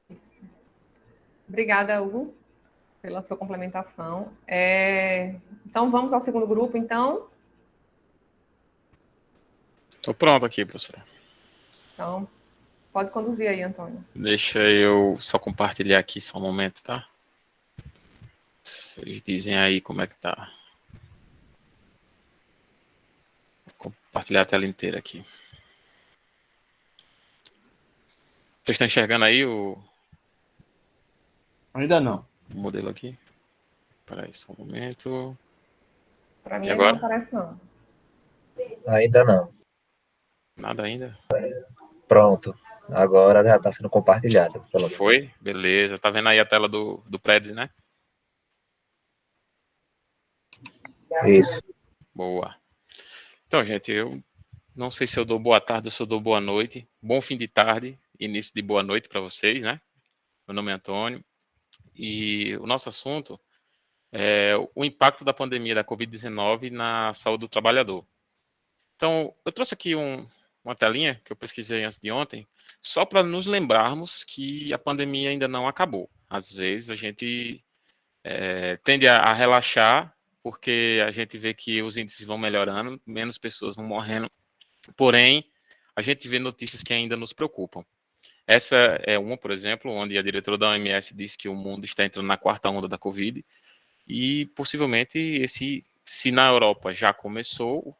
Isso. Obrigada, Hugo, pela sua complementação. Então, vamos ao segundo grupo, então. Estou pronto aqui, professor. Então, pode conduzir aí, Antônio. Deixa eu só compartilhar aqui só um momento, tá? Vocês dizem aí como é que tá. Vou compartilhar a tela inteira aqui. Vocês estão enxergando aí o Ainda não. modelo aqui? Espera aí só um momento. Para mim, E ele não agora? aparece, não. Ainda não. Nada ainda? Pronto. Agora já está sendo compartilhado, pelo menos. Foi? Beleza. Tá vendo aí a tela do Prezi, né? Isso. Boa. Então, gente, eu não sei se eu dou boa tarde ou se eu dou boa noite. Bom fim de tarde, início de boa noite para vocês, né? Meu nome é Antônio e o nosso assunto é o impacto da pandemia da Covid-19 na saúde do trabalhador. Então, eu trouxe aqui uma telinha que eu pesquisei antes de ontem, só para nos lembrarmos que a pandemia ainda não acabou. Às vezes a gente tende a relaxar, porque a gente vê que os índices vão melhorando, menos pessoas vão morrendo, porém, a gente vê notícias que ainda nos preocupam. Essa é uma, por exemplo, onde a diretora da OMS disse que o mundo está entrando na quarta onda da Covid, e possivelmente se na Europa já começou,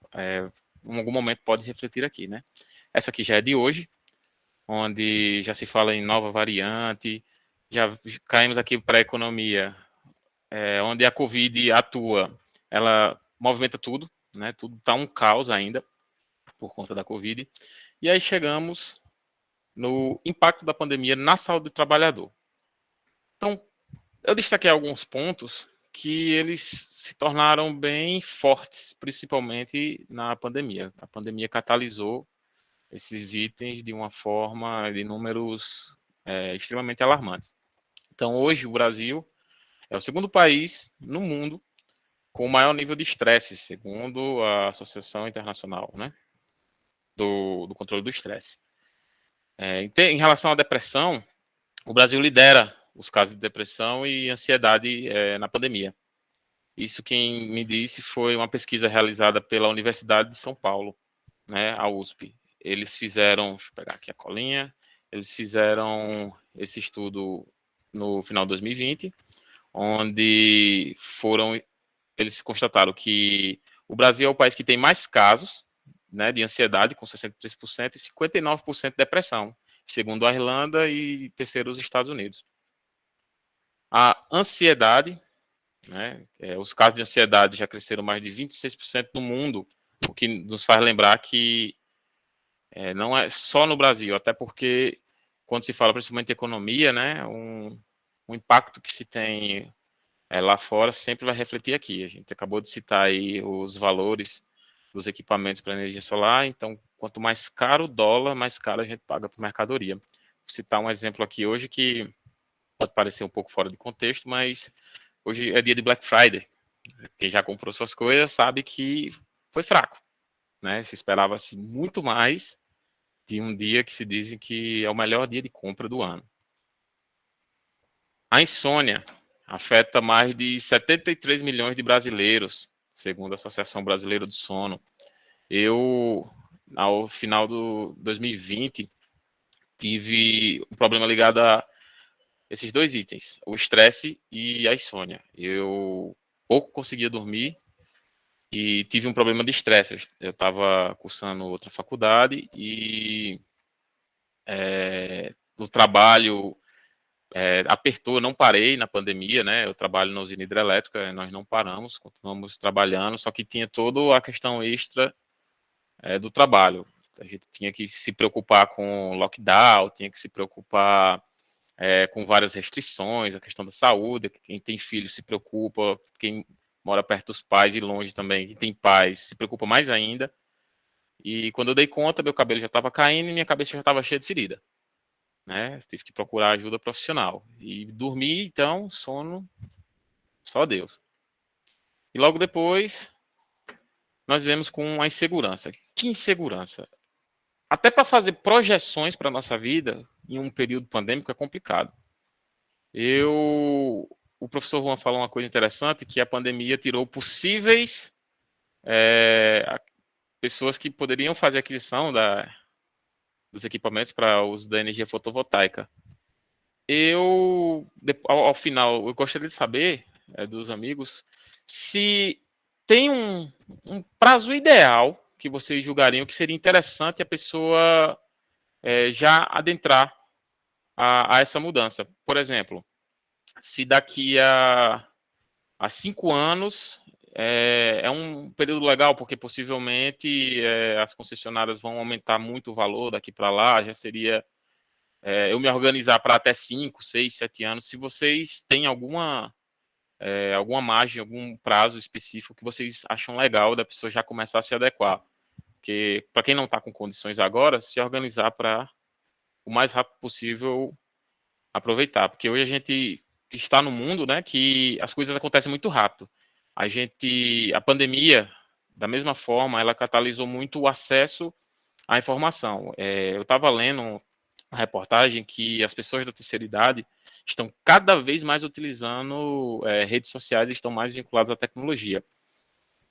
em algum momento pode refletir aqui, né? Essa aqui já é de hoje, onde já se fala em nova variante, já caímos aqui para a economia, onde a Covid atua, ela movimenta tudo, né? Tudo está um caos ainda por conta da Covid. E aí chegamos no impacto da pandemia na saúde do trabalhador. Então, eu destaquei alguns pontos que eles se tornaram bem fortes, principalmente na pandemia. A pandemia catalisou esses itens de uma forma de números extremamente alarmantes. Então, hoje, o Brasil é o segundo país no mundo com o maior nível de estresse, segundo a Associação Internacional, né, do Controle do Estresse. Em relação à depressão, o Brasil lidera os casos de depressão e ansiedade na pandemia. Isso quem me disse foi uma pesquisa realizada pela Universidade de São Paulo, né, a USP. Eles fizeram, deixa eu pegar aqui a colinha, eles fizeram esse estudo no final de 2020, onde eles constataram que o Brasil é o país que tem mais casos, né, de ansiedade, com 63%, e 59% de depressão, segundo a Irlanda e terceiro os Estados Unidos. A ansiedade, né, os casos de ansiedade já cresceram mais de 26% no mundo, o que nos faz lembrar que não é só no Brasil, até porque quando se fala principalmente de economia, né, um impacto que se tem lá fora sempre vai refletir aqui. A gente acabou de citar aí os valores dos equipamentos para energia solar, então quanto mais caro o dólar, mais caro a gente paga por mercadoria. Vou citar um exemplo aqui hoje que pode parecer um pouco fora de contexto, mas hoje é dia de Black Friday. Quem já comprou suas coisas sabe que foi fraco, né? Se esperava-se muito mais de um dia que se dizem que é o melhor dia de compra do ano. A insônia afeta mais de 73 milhões de brasileiros, segundo a Associação Brasileira do Sono. Eu, ao final do 2020, tive um problema ligado a esses dois itens, o estresse e a insônia. Eu pouco conseguia dormir e tive um problema de estresse. Eu estava cursando outra faculdade e o trabalho apertou, eu não parei na pandemia, né? Eu trabalho na usina hidrelétrica, nós não paramos, continuamos trabalhando, só que tinha toda a questão extra do trabalho. A gente tinha que se preocupar com lockdown, tinha que se preocupar com várias restrições, a questão da saúde, quem tem filho se preocupa, quem mora perto dos pais e longe também, quem tem pais se preocupa mais ainda. E quando eu dei conta, meu cabelo já estava caindo e minha cabeça já estava cheia de ferida. Né? Tive que procurar ajuda profissional. E dormir, então, sono, só Deus. E logo depois, nós vemos com a insegurança. Que insegurança? Até para fazer projeções para a nossa vida em um período pandêmico é complicado. O professor Juan falou uma coisa interessante, que a pandemia tirou possíveis pessoas que poderiam fazer aquisição dos equipamentos para uso da energia fotovoltaica. Ao final, eu gostaria de saber dos amigos se tem um prazo ideal que vocês julgariam que seria interessante a pessoa já adentrar a essa mudança. Por exemplo, se daqui a 5 anos é um período legal, porque possivelmente as concessionárias vão aumentar muito o valor daqui para lá, já seria eu me organizar para até 5, 6, 7 anos. Se vocês têm alguma margem, algum prazo específico que vocês acham legal da pessoa já começar a se adequar. Porque, para quem não está com condições agora, se organizar para o mais rápido possível aproveitar. Porque hoje a gente está no mundo, né, que as coisas acontecem muito rápido. A pandemia, da mesma forma, ela catalisou muito o acesso à informação. Eu estava lendo uma reportagem que as pessoas da terceira idade estão cada vez mais utilizando redes sociais, estão mais vinculadas à tecnologia.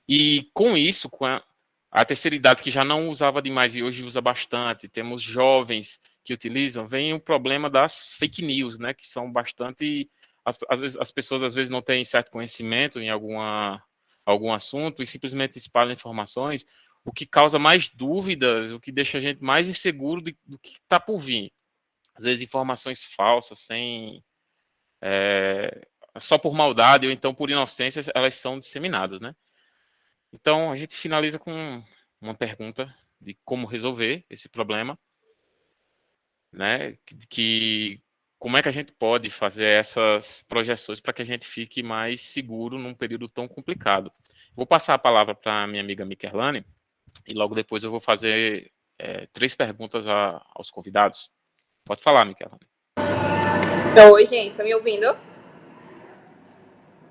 E com isso, com a terceira idade que já não usava demais e hoje usa bastante, temos jovens que utilizam, vem o problema das fake news, né, que são bastante... Às vezes, as pessoas às vezes não têm certo conhecimento em algum assunto e simplesmente espalham informações, o que causa mais dúvidas, o que deixa a gente mais inseguro do que está por vir. Às vezes informações falsas, só por maldade ou então por inocência, elas são disseminadas, né? Então, a gente finaliza com uma pergunta de como resolver esse problema, né? Como é que a gente pode fazer essas projeções para que a gente fique mais seguro num período tão complicado. Vou passar a palavra para a minha amiga Mikerlane e logo depois eu vou fazer 3 perguntas aos convidados. Pode falar, Mikerlane. Oi, gente, tá me ouvindo?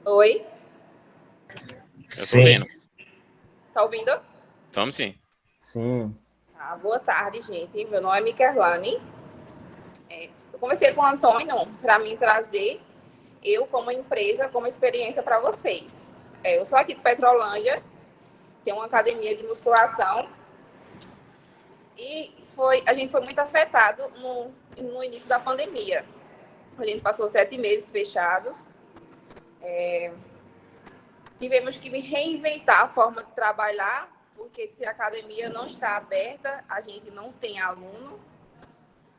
Oi? Eu tô ouvindo. Tá ouvindo? Estamos sim. Sim. Tá, boa tarde, gente. Meu nome é Mikerlane. Eu conversei com o Antônio para mim trazer eu como empresa, como experiência para vocês. Eu sou aqui de Petrolândia, tenho uma academia de musculação e a gente foi muito afetado no início da pandemia. A gente passou 7 meses fechados. Tivemos que reinventar a forma de trabalhar, porque se a academia não está aberta, a gente não tem aluno.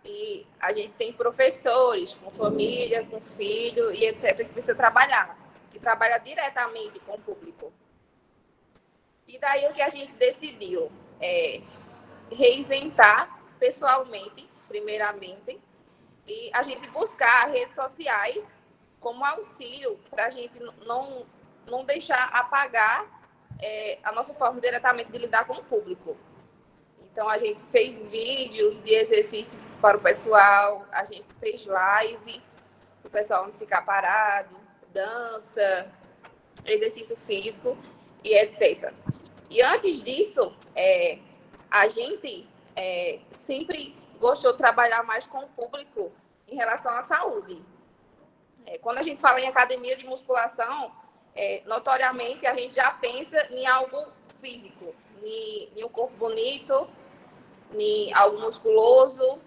E a gente tem professores com família, com filho e etc. que precisa trabalhar, que trabalha diretamente com o público. E daí o que a gente decidiu reinventar pessoalmente, primeiramente, e a gente buscar redes sociais como auxílio para a gente não deixar apagar a nossa forma diretamente de lidar com o público. Então, a gente fez vídeos de exercício para o pessoal, a gente fez live para o pessoal não ficar parado, dança, exercício físico e etc. E antes disso, a gente sempre gostou de trabalhar mais com o público em relação à saúde. Quando a gente fala em academia de musculação, notoriamente a gente já pensa em algo físico, em um corpo bonito, em algo musculoso,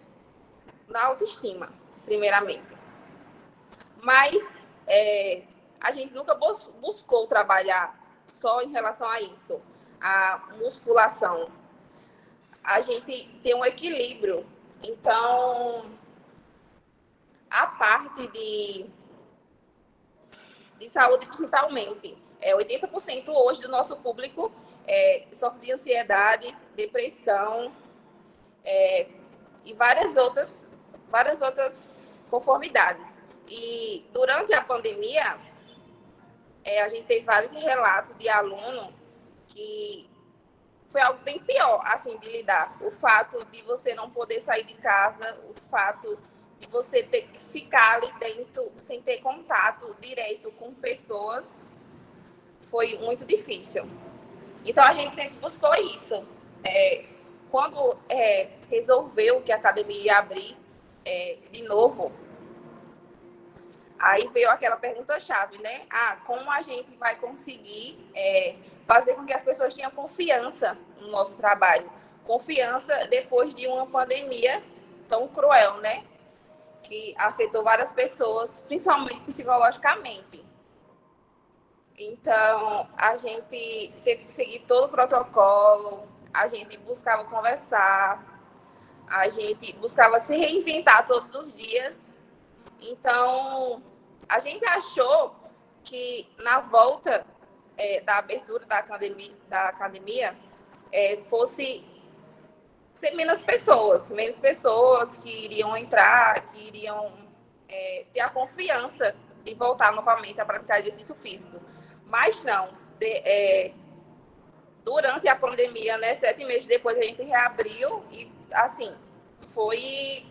na autoestima, primeiramente. Mas a gente nunca buscou trabalhar só em relação a isso, a musculação. A gente tem um equilíbrio. Então, a parte de saúde, principalmente, 80% hoje do nosso público sofre de ansiedade, depressão e várias outras conformidades. E durante a pandemia, a gente teve vários relatos de aluno que foi algo bem pior, assim, de lidar. O fato de você não poder sair de casa, o fato de você ter que ficar ali dentro sem ter contato direto com pessoas, foi muito difícil. Então, a gente sempre buscou isso. Quando resolveu que a academia ia abrir de novo, aí veio aquela pergunta-chave, né? Como a gente vai conseguir fazer com que as pessoas tenham confiança no nosso trabalho? Confiança depois de uma pandemia tão cruel, né? Que afetou várias pessoas, principalmente psicologicamente. Então, a gente teve que seguir todo o protocolo, a gente buscava conversar, a gente buscava se reinventar todos os dias. Então, a gente achou que na volta da abertura da academia fosse ser menos pessoas que iriam entrar, que iriam ter a confiança de voltar novamente a praticar exercício físico. Mas não, durante a pandemia, né, 7 meses depois a gente reabriu e, assim, foi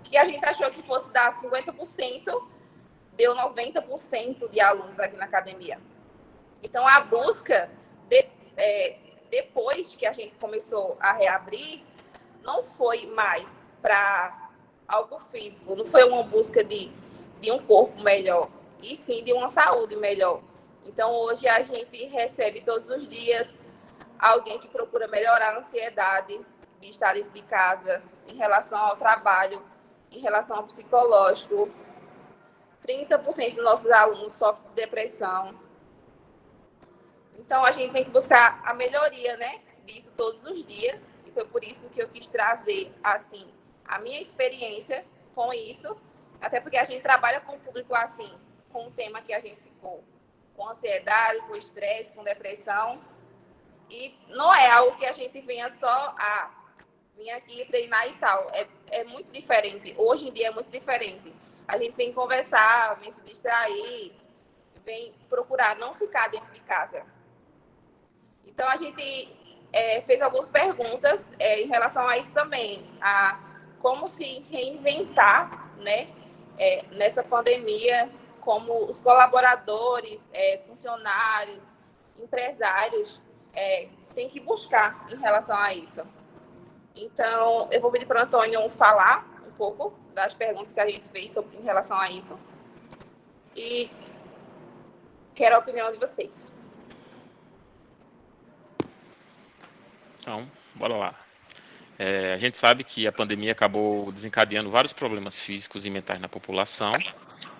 que a gente achou que fosse dar 50%, deu 90% de alunos aqui na academia. Então, a busca, depois que a gente começou a reabrir, não foi mais para algo físico, não foi uma busca de um corpo melhor, e sim de uma saúde melhor. Então, hoje a gente recebe todos os dias alguém que procura melhorar a ansiedade de estar dentro de casa, em relação ao trabalho, em relação ao psicológico. 30% dos nossos alunos sofrem de depressão. Então, a gente tem que buscar a melhoria, né, disso todos os dias. E foi por isso que eu quis trazer, assim, a minha experiência com isso. Até porque a gente trabalha com o público, assim, com um tema que a gente ficou com ansiedade, com estresse, com depressão. E não é algo que a gente venha só vir aqui treinar e tal. É muito diferente. Hoje em dia é muito diferente. A gente vem conversar, vem se distrair, vem procurar não ficar dentro de casa. Então, a gente fez algumas perguntas em relação a isso também. A como se reinventar, né, nessa pandemia, como os colaboradores, funcionários, empresários têm que buscar em relação a isso. Então, eu vou pedir para o Antônio falar um pouco das perguntas que a gente fez em relação a isso. E quero a opinião de vocês. Então, bora lá. A gente sabe que a pandemia acabou desencadeando vários problemas físicos e mentais na população.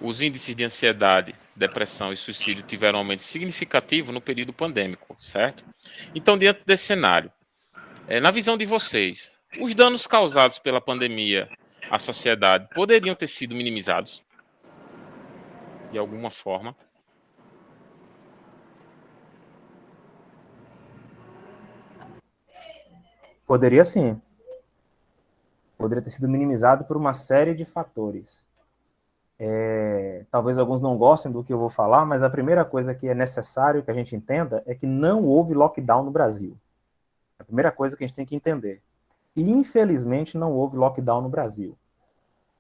Os índices de ansiedade, depressão e suicídio tiveram um aumento significativo no período pandêmico, certo? Então, diante desse cenário, na visão de vocês, os danos causados pela pandemia à sociedade poderiam ter sido minimizados de alguma forma? Poderia sim. Poderia ter sido minimizado por uma série de fatores. Talvez alguns não gostem do que eu vou falar, mas a primeira coisa que é necessário que a gente entenda é que não houve lockdown no Brasil. A primeira coisa que a gente tem que entender. E, infelizmente, não houve lockdown no Brasil.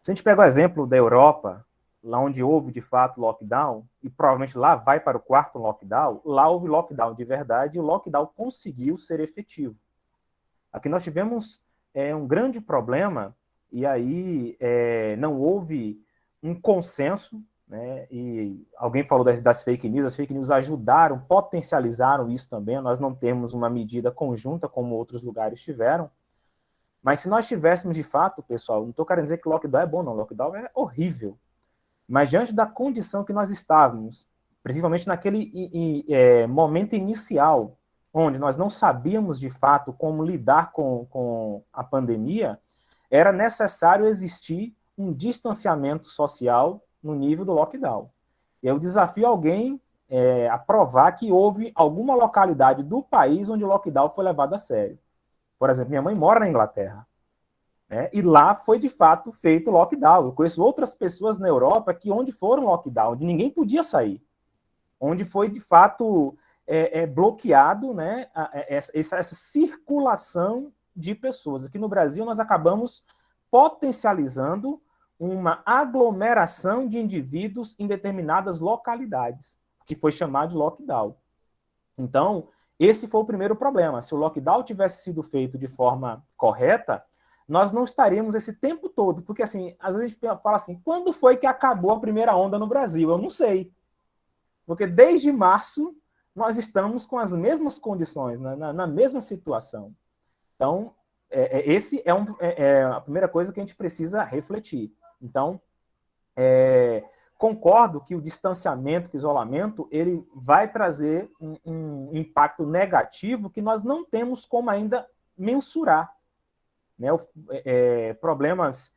Se a gente pega o exemplo da Europa, lá onde houve, de fato, lockdown, e provavelmente lá vai para o 4º lockdown, lá houve lockdown de verdade e o lockdown conseguiu ser efetivo. Aqui nós tivemos um grande problema, e aí não houve um consenso, né? E alguém falou das fake news, as fake news ajudaram, potencializaram isso também, nós não temos uma medida conjunta como outros lugares tiveram, mas se nós tivéssemos de fato, pessoal, não estou querendo dizer que lockdown é bom, não, lockdown é horrível, mas diante da condição que nós estávamos, principalmente naquele momento inicial, onde nós não sabíamos de fato como lidar com a pandemia, era necessário existir um distanciamento social no nível do lockdown. Eu desafio alguém a provar que houve alguma localidade do país onde o lockdown foi levado a sério. Por exemplo, minha mãe mora na Inglaterra, né, e lá foi de fato feito lockdown. Eu conheço outras pessoas na Europa onde foram lockdown, onde ninguém podia sair, onde foi de fato bloqueado, né, essa circulação de pessoas. Aqui no Brasil nós acabamos potencializando uma aglomeração de indivíduos em determinadas localidades, que foi chamado de lockdown. Então, esse foi o primeiro problema. Se o lockdown tivesse sido feito de forma correta, nós não estaríamos esse tempo todo, porque assim, às vezes a gente fala assim, quando foi que acabou a primeira onda no Brasil? Eu não sei. Porque desde março nós estamos com as mesmas condições, na mesma situação. Então, esse é a primeira coisa que a gente precisa refletir. Então, concordo que o distanciamento, que o isolamento, ele vai trazer um impacto negativo que nós não temos como ainda mensurar, né? Problemas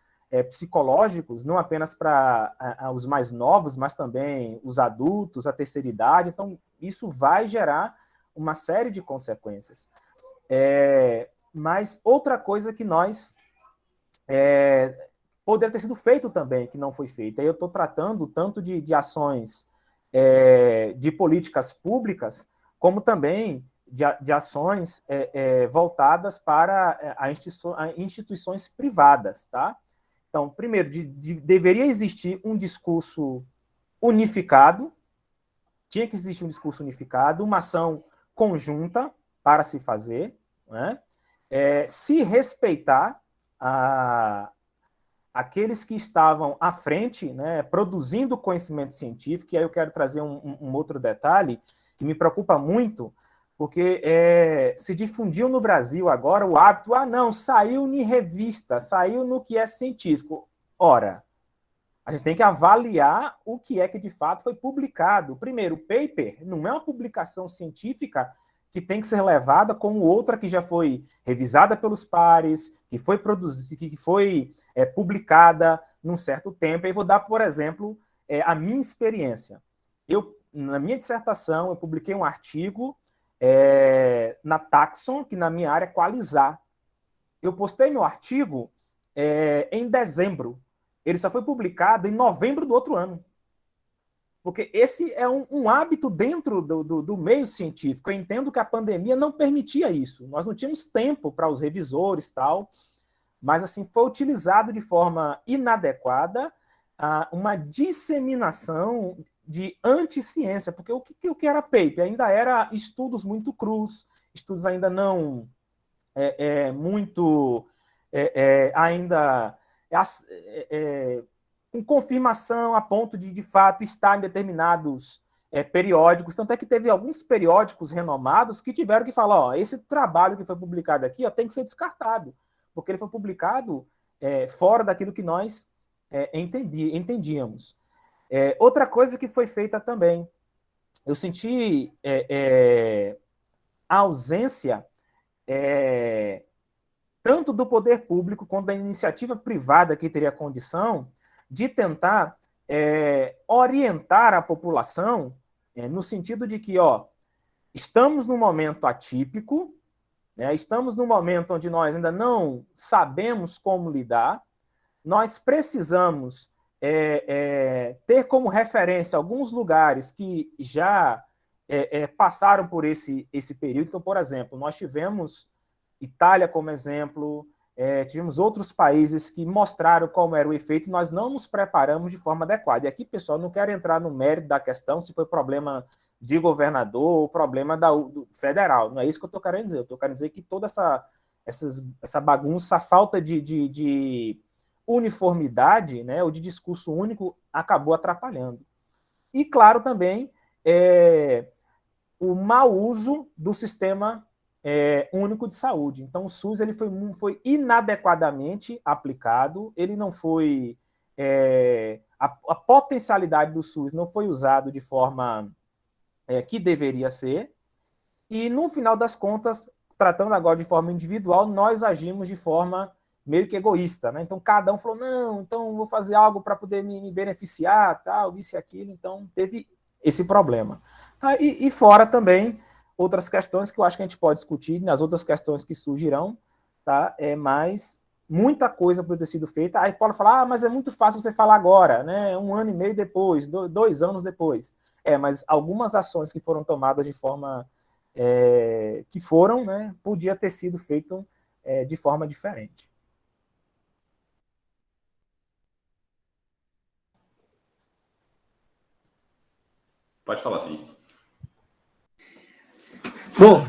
psicológicos, não apenas para os mais novos, mas também os adultos, a terceira idade. Então, isso vai gerar uma série de consequências. Mas outra coisa que nós poderia ter sido feito também, que não foi feito. Aí eu estou tratando tanto de ações de políticas públicas, como também de ações voltadas para instituições privadas, tá? Então, primeiro, deveria existir um discurso unificado, tinha que existir um discurso unificado, uma ação conjunta para se fazer, né? Se respeitar aqueles que estavam à frente, né, produzindo conhecimento científico, e aí eu quero trazer um outro detalhe que me preocupa muito, porque se difundiu no Brasil agora o hábito, não, saiu em revista, saiu no que é científico. Ora, a gente tem que avaliar o que é que de fato foi publicado. Primeiro, o paper não é uma publicação científica que tem que ser levada como outra que já foi revisada pelos pares, que foi produzida, que foi publicada num certo tempo. E vou dar, por exemplo, a minha experiência. Na minha dissertação, eu publiquei um artigo na Taxon, que na minha área é Qualizar. Eu postei meu artigo em dezembro. Ele só foi publicado em novembro do outro ano. Porque esse é um hábito dentro do meio científico. Eu entendo que a pandemia não permitia isso. Nós não tínhamos tempo para os revisores e tal, mas assim, foi utilizado de forma inadequada uma disseminação de anticiência, porque o que era paper? Ainda era estudos muito crus, estudos ainda não muito ainda com confirmação a ponto de fato estar em determinados periódicos, tanto é que teve alguns periódicos renomados que tiveram que falar, esse trabalho que foi publicado aqui tem que ser descartado, porque ele foi publicado fora daquilo que nós entendíamos. Outra coisa que foi feita também, eu senti a ausência tanto do poder público quanto da iniciativa privada que teria condição de tentar orientar a população no sentido de que, estamos num momento atípico, né, estamos num momento onde nós ainda não sabemos como lidar, nós precisamos ter como referência alguns lugares que já passaram por esse período. Então, por exemplo, nós tivemos Itália como exemplo, tivemos outros países que mostraram como era o efeito e nós não nos preparamos de forma adequada. E aqui, pessoal, não quero entrar no mérito da questão, se foi problema de governador ou problema do federal. Não é isso que eu estou querendo dizer. Eu estou querendo dizer que toda essa bagunça, a falta de uniformidade, né, ou de discurso único, acabou atrapalhando. E, claro, também o mau uso do sistema único de saúde. Então, o SUS ele foi inadequadamente aplicado, ele não foi... a potencialidade do SUS não foi usado de forma que deveria ser, e, no final das contas, tratando agora de forma individual, nós agimos de forma meio que egoísta, né? Então, cada um falou, não, então vou fazer algo para poder me beneficiar, tal, isso e aquilo. Então, teve esse problema. Tá? E fora também outras questões que eu acho que a gente pode discutir, nas outras questões que surgirão, tá? Mas muita coisa pode ter sido feita. Aí pode falar, mas é muito fácil você falar agora, né? 1 ano e meio depois, 2 anos depois. Mas algumas ações que foram tomadas de forma que foram, né? Podia ter sido feito de forma diferente. Pode falar, Felipe. Bom,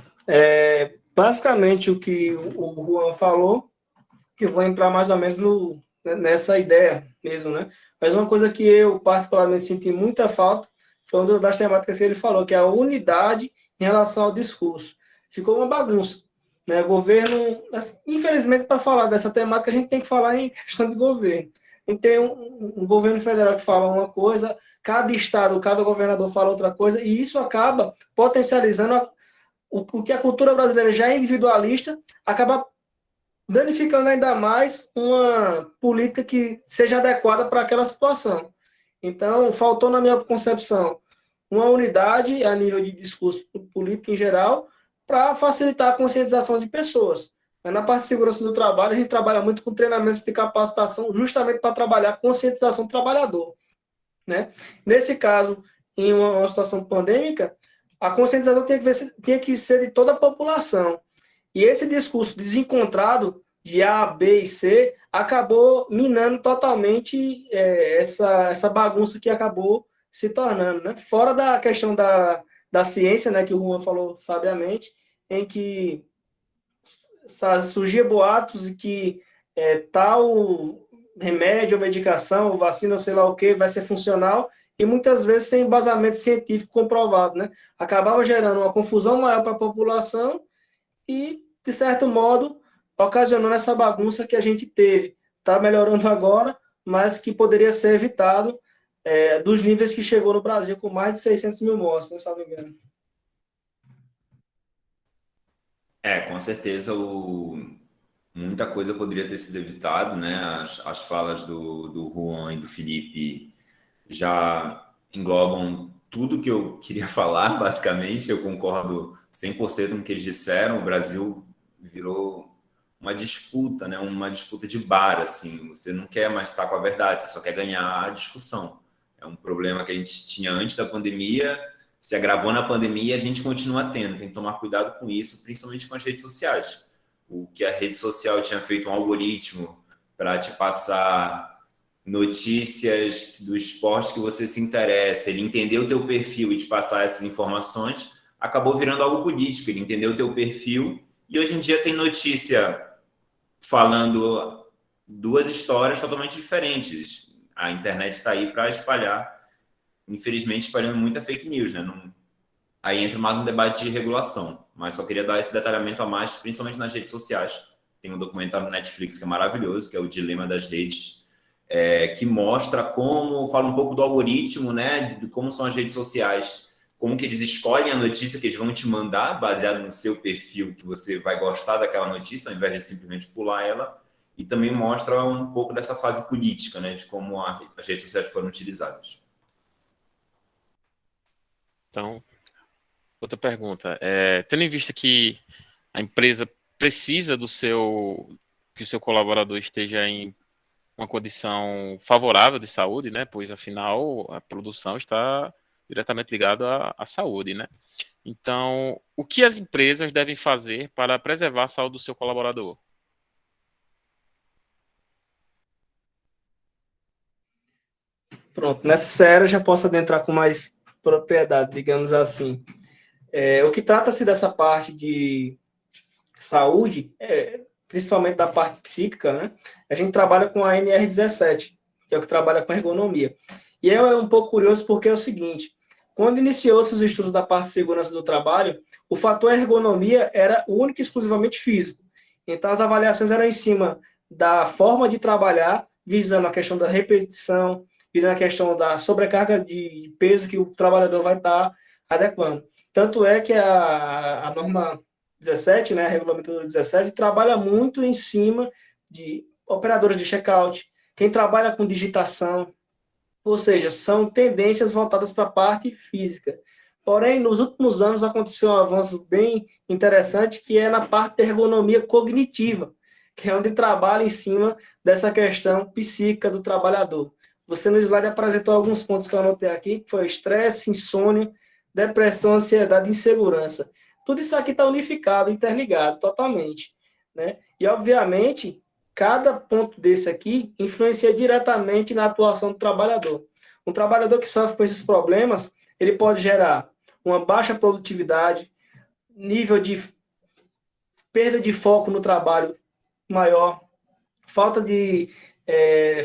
basicamente o que o Juan falou, que eu vou entrar mais ou menos nessa ideia mesmo, né? Mas uma coisa que eu particularmente senti muita falta foi uma das temáticas que ele falou, que é a unidade em relação ao discurso. Ficou uma bagunça, né? O governo, infelizmente, para falar dessa temática, a gente tem que falar em questão de governo. A gente tem um governo federal que fala uma coisa, cada estado, cada governador fala outra coisa, e isso acaba potencializando o que a cultura brasileira já é individualista, acaba danificando ainda mais uma política que seja adequada para aquela situação. Então, faltou, na minha concepção, uma unidade a nível de discurso político em geral para facilitar a conscientização de pessoas. Mas na parte de segurança do trabalho, a gente trabalha muito com treinamentos de capacitação justamente para trabalhar a conscientização do trabalhador, né? Nesse caso, em uma situação pandêmica, a conscientização tinha que ser de toda a população. E esse discurso desencontrado de A, B e C acabou minando totalmente essa bagunça que acabou se tornando, né? Fora da questão da ciência, né, que o Juan falou sabiamente, em que surgia boatos de que tal remédio, medicação, vacina, ou sei lá o que, vai ser funcional, e muitas vezes sem embasamento científico comprovado, né? Acabava gerando uma confusão maior para a população e, de certo modo, ocasionando essa bagunça que a gente teve. Está melhorando agora, mas que poderia ser evitado dos níveis que chegou no Brasil, com mais de 600 mil mortes, né, se não me engano. Com certeza muita coisa poderia ter sido evitada, né? As falas do Juan e do Felipe já englobam tudo que eu queria falar, basicamente. Eu concordo 100% com o que eles disseram. O Brasil virou uma disputa, né? Uma disputa de bar, assim. Você não quer mais estar com a verdade, você só quer ganhar a discussão. É um problema que a gente tinha antes da pandemia, se agravou na pandemia e a gente continua tendo. Tem que tomar cuidado com isso, principalmente com as redes sociais. O que a rede social tinha feito um algoritmo para te passar notícias do esporte que você se interessa, ele entendeu o teu perfil e te passar essas informações, acabou virando algo político. Ele entendeu o teu perfil e hoje em dia tem notícia falando duas histórias totalmente diferentes. A internet está aí para espalhar, infelizmente espalhando muita fake news, né? Aí entra mais um debate de regulação, mas só queria dar esse detalhamento a mais, principalmente nas redes sociais. Tem um documentário no Netflix que é maravilhoso, que é o Dilema das Redes, que mostra como, fala um pouco do algoritmo, né, de como são as redes sociais, como que eles escolhem a notícia que eles vão te mandar, baseado no seu perfil, que você vai gostar daquela notícia, ao invés de simplesmente pular ela, e também mostra um pouco dessa fase política, né, de como as redes sociais foram utilizadas. Então, outra pergunta. Tendo em vista que a empresa precisa que o seu colaborador esteja em uma condição favorável de saúde, né? Pois, afinal, a produção está diretamente ligada à saúde, né? Então, o que as empresas devem fazer para preservar a saúde do seu colaborador? Pronto, nessa série eu já posso adentrar com mais propriedade, digamos assim. O que trata-se dessa parte de saúde, principalmente da parte psíquica, né? A gente trabalha com a NR17, que é o que trabalha com ergonomia. E é um pouco curioso porque é o seguinte, quando iniciou-se os estudos da parte de segurança do trabalho, o fator ergonomia era único e exclusivamente físico. Então, as avaliações eram em cima da forma de trabalhar, visando a questão da repetição, visando a questão da sobrecarga de peso que o trabalhador vai estar adequando. Tanto é que a norma 17, né, a regulamento 17, trabalha muito em cima de operadores de checkout, quem trabalha com digitação, ou seja, são tendências voltadas para a parte física. Porém, nos últimos anos aconteceu um avanço bem interessante, que é na parte da ergonomia cognitiva, que é onde trabalha em cima dessa questão psíquica do trabalhador. Você no slide apresentou alguns pontos que eu anotei aqui, que foi estresse, insônia, depressão, ansiedade e insegurança. Tudo isso aqui está unificado, interligado totalmente, né? E, obviamente, cada ponto desse aqui influencia diretamente na atuação do trabalhador. Um trabalhador que sofre com esses problemas, ele pode gerar uma baixa produtividade, nível de perda de foco no trabalho maior, falta de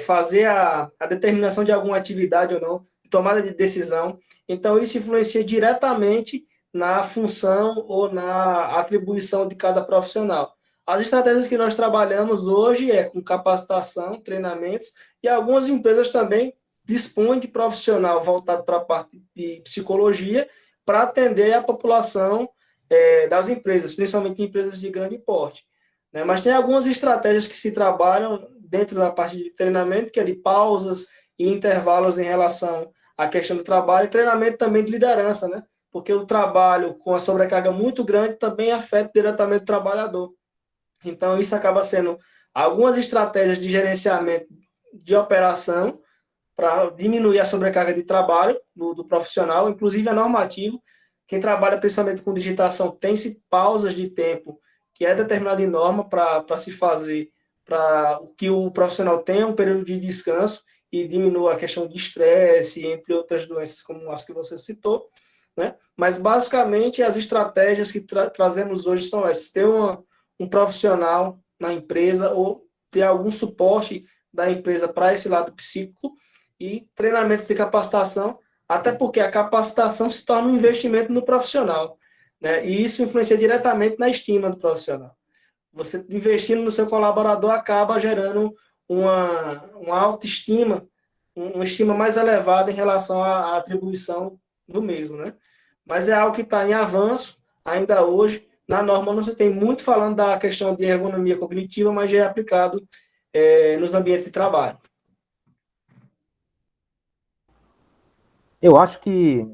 fazer a determinação de alguma atividade ou não, tomada de decisão. Então, isso influencia diretamente na função ou na atribuição de cada profissional. As estratégias que nós trabalhamos hoje com capacitação, treinamentos, e algumas empresas também dispõem de profissional voltado para a parte de psicologia para atender a população das empresas, principalmente empresas de grande porte. né? Mas tem algumas estratégias que se trabalham dentro da parte de treinamento, que é de pausas e intervalos em relação à questão do trabalho, e treinamento também de liderança, né? Porque o trabalho com a sobrecarga muito grande também afeta diretamente o trabalhador. Então, isso acaba sendo algumas estratégias de gerenciamento de operação para diminuir a sobrecarga de trabalho do profissional, inclusive é normativo. Quem trabalha principalmente com digitação tem-se pausas de tempo, que é determinada em norma para se fazer, para que o profissional tenha um período de descanso e diminua a questão de estresse, entre outras doenças como as que você citou, né? Mas, basicamente, as estratégias que trazemos hoje são essas: ter um profissional na empresa ou ter algum suporte da empresa para esse lado psíquico e treinamentos de capacitação, até porque a capacitação se torna um investimento no profissional, né? E isso influencia diretamente na estima do profissional. Você investindo no seu colaborador acaba gerando uma autoestima, uma estima mais elevada em relação à atribuição do mesmo, né? Mas é algo que está em avanço ainda hoje. Na norma não se tem muito falando da questão de ergonomia cognitiva, mas já é aplicado nos ambientes de trabalho. Eu acho que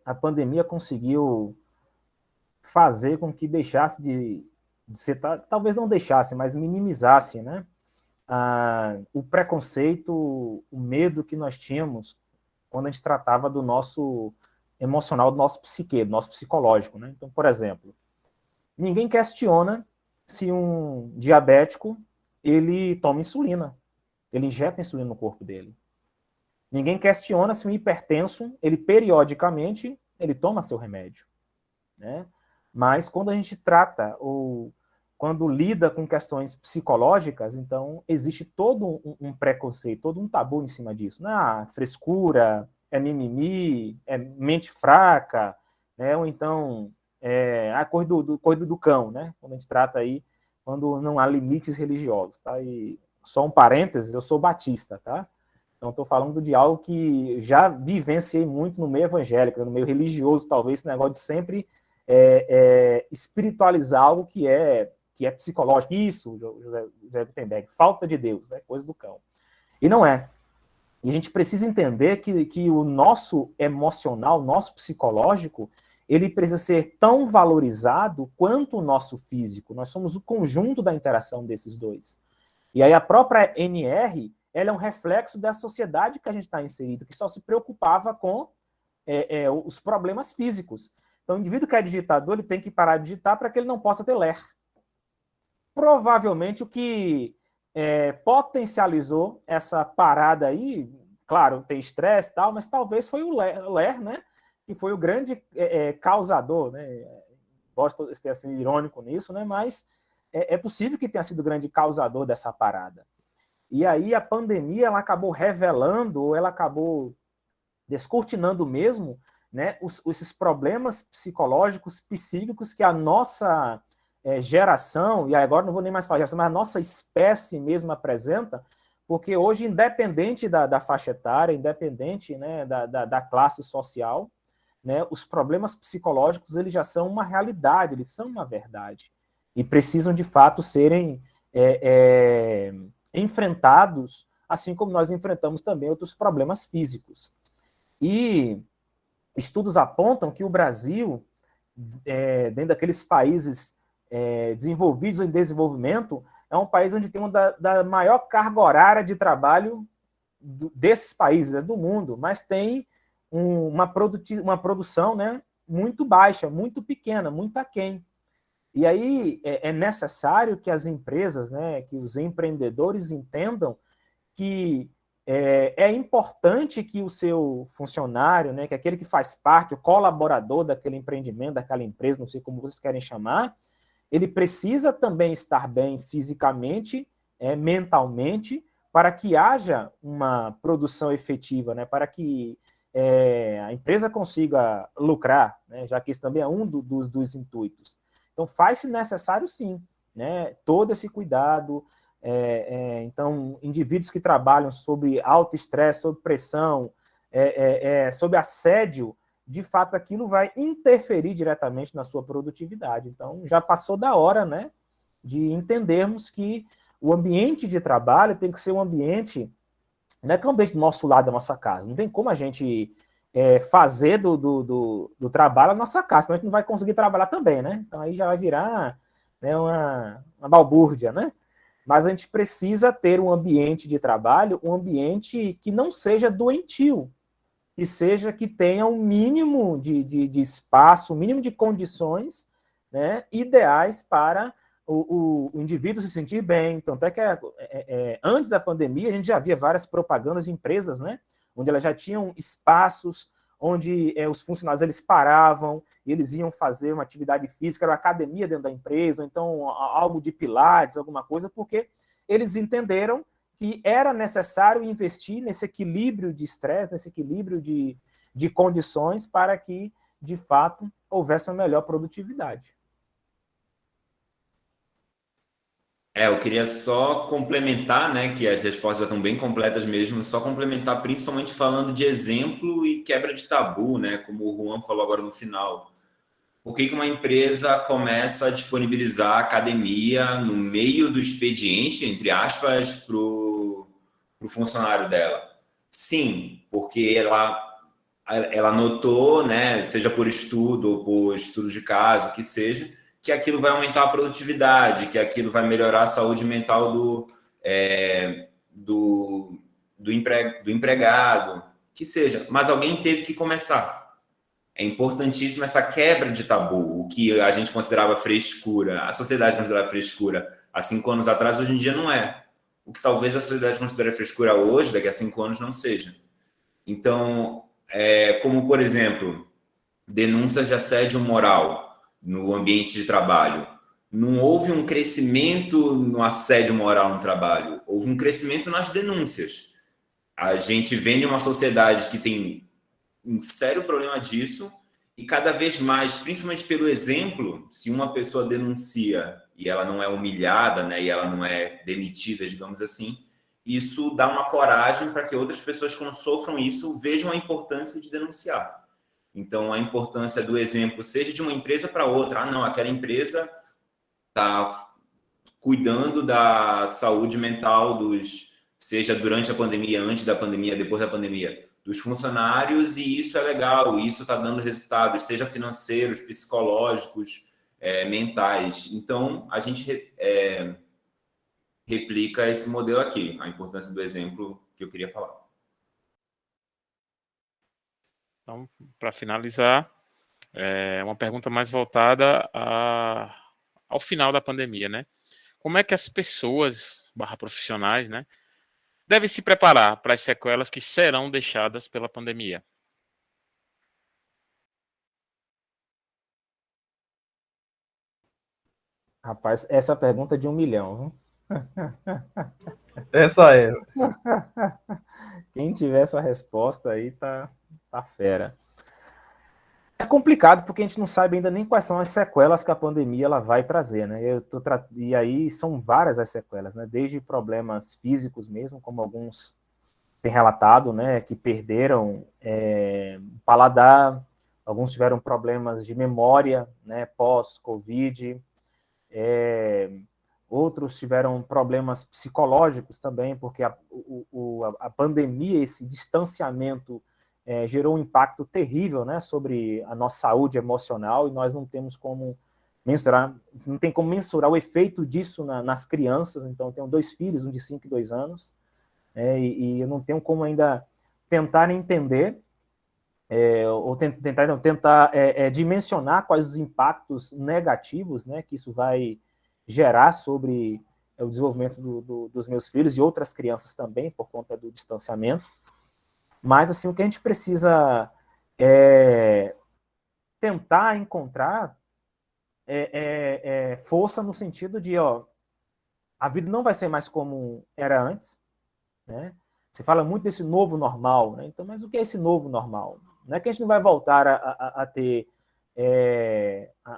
a pandemia conseguiu fazer com que deixasse de ser, talvez não deixasse, mas minimizasse, né, o preconceito, o medo que nós tínhamos quando a gente tratava do nosso emocional, do nosso psique, do nosso psicológico, né? Então, por exemplo, ninguém questiona se um diabético ele toma insulina, ele injeta insulina no corpo dele. Ninguém questiona se um hipertenso, ele periodicamente, ele toma seu remédio, né? Mas quando a gente trata ou quando lida com questões psicológicas, então existe todo um preconceito, todo um tabu em cima disso, né? Frescura, é mimimi, é mente fraca, né? Ou então a coisa do cão, né? Quando a gente trata aí, quando não há limites religiosos, tá? E só um parênteses, eu sou batista, tá? Então estou falando de algo que já vivenciei muito no meio evangélico, no meio religioso, talvez, esse negócio de sempre espiritualizar algo que é psicológico. Isso, José Gutenberg, falta de Deus, né? Coisa do cão. E não é. E a gente precisa entender que o nosso emocional, o nosso psicológico, ele precisa ser tão valorizado quanto o nosso físico. Nós somos o conjunto da interação desses dois. E aí a própria NR, ela é um reflexo da sociedade que a gente está inserido, que só se preocupava com os problemas físicos. Então, o indivíduo que é digitador, ele tem que parar de digitar para que ele não possa ter ler. Provavelmente o que potencializou essa parada aí, claro, tem estresse e tal, mas talvez foi o ler, né? Que foi o grande causador, né? Gosto de ter assim irônico nisso, né? Mas é possível que tenha sido o grande causador dessa parada. E aí a pandemia ela acabou revelando, ou ela acabou descortinando mesmo, né, esses problemas psicológicos, psíquicos que a nossa geração, e agora não vou nem mais falar geração, mas a nossa espécie mesmo apresenta, porque hoje, independente da faixa etária, independente, né, da classe social, né, os problemas psicológicos eles já são uma realidade, eles são uma verdade, e precisam de fato serem enfrentados, assim como nós enfrentamos também outros problemas físicos. E estudos apontam que o Brasil, dentro daqueles países desenvolvidos ou em desenvolvimento, é um país onde tem uma da maior carga horária de trabalho desses países, do mundo, mas tem uma produção, né, muito baixa, muito pequena, muito aquém. E aí é necessário que as empresas, né, que os empreendedores entendam que é importante que o seu funcionário, né, que aquele que faz parte, o colaborador daquele empreendimento, daquela empresa, não sei como vocês querem chamar, ele precisa também estar bem fisicamente, mentalmente, para que haja uma produção efetiva, né, para que a empresa consiga lucrar, né, já que esse também é um dos intuitos. Então, faz-se necessário, sim, né, todo esse cuidado. Então, indivíduos que trabalham sob alto estresse, sob pressão, sob assédio, de fato, aquilo vai interferir diretamente na sua produtividade. Então, já passou da hora, né, de entendermos que o ambiente de trabalho tem que ser um ambiente, não é que é um ambiente do nosso lado da nossa casa, não tem como a gente fazer do trabalho a nossa casa, senão a gente não vai conseguir trabalhar também, né? Então aí já vai virar, né, uma balbúrdia, né? Mas a gente precisa ter um ambiente de trabalho, um ambiente que não seja doentio, que tenha um mínimo de espaço, um mínimo de condições, né, ideais para o indivíduo se sentir bem. Então, até que antes da pandemia, a gente já via várias propagandas de empresas, né, onde elas já tinham espaços onde os funcionários eles paravam e eles iam fazer uma atividade física, era uma academia dentro da empresa, ou então algo de pilates, alguma coisa, porque eles entenderam que era necessário investir nesse equilíbrio de estresse, nesse equilíbrio de condições para que, de fato, houvesse uma melhor produtividade. Eu queria só complementar, né, que as respostas já estão bem completas mesmo, só complementar principalmente falando de exemplo e quebra de tabu, né, como o Juan falou agora no final. Por que uma empresa começa a disponibilizar academia no meio do expediente, entre aspas, para o funcionário dela? Sim, porque ela notou, né, seja por estudo ou por estudo de caso, que seja, que aquilo vai aumentar a produtividade, que aquilo vai melhorar a saúde mental do empregado, que seja. Mas alguém teve que começar. É importantíssimo essa quebra de tabu, o que a gente considerava frescura, a sociedade considerava frescura há 5 anos atrás, hoje em dia não é. O que talvez a sociedade considere frescura hoje, daqui a 5 anos, não seja. Então, como, por exemplo, denúncias de assédio moral no ambiente de trabalho. Não houve um crescimento no assédio moral no trabalho, houve um crescimento nas denúncias. A gente vem de uma sociedade que tem um sério problema disso e cada vez mais, principalmente pelo exemplo, se uma pessoa denuncia e ela não é humilhada, né, e ela não é demitida, digamos assim, isso dá uma coragem para que outras pessoas, quando sofram isso, vejam a importância de denunciar. Então, a importância do exemplo, seja de uma empresa para outra. Não, aquela empresa está cuidando da saúde mental seja durante a pandemia, antes da pandemia, depois da pandemia, dos funcionários, e isso é legal, isso está dando resultados, seja financeiros, psicológicos, mentais. Então, a gente replica esse modelo aqui, a importância do exemplo que eu queria falar. Então, para finalizar, uma pergunta mais voltada ao final da pandemia, né? Como é que as pessoas, profissionais, né, devem se preparar para as sequelas que serão deixadas pela pandemia? Rapaz, essa pergunta é de 1 milhão, viu? Essa é. Quem tiver essa resposta aí tá fera. É complicado porque a gente não sabe ainda nem quais são as sequelas que a pandemia ela vai trazer, né? E aí são várias as sequelas, né? Desde problemas físicos mesmo, como alguns têm relatado, né? Que perderam paladar, alguns tiveram problemas de memória, né? Pós-Covid, outros tiveram problemas psicológicos também, porque a pandemia, esse distanciamento gerou um impacto terrível, né, sobre a nossa saúde emocional, e nós não temos como mensurar, não tem como mensurar o efeito disso nas crianças. Então, eu tenho 2 filhos, um de 5 e 2 anos, e eu não tenho como ainda tentar entender, ou tentar dimensionar quais os impactos negativos, né, que isso vai gerar sobre o desenvolvimento dos meus filhos e outras crianças também, por conta do distanciamento. Mas, assim, o que a gente precisa tentar encontrar força no sentido de, a vida não vai ser mais como era antes, né? Se fala muito desse novo normal, né? Então, mas o que é esse novo normal? Não é que a gente não vai voltar a ter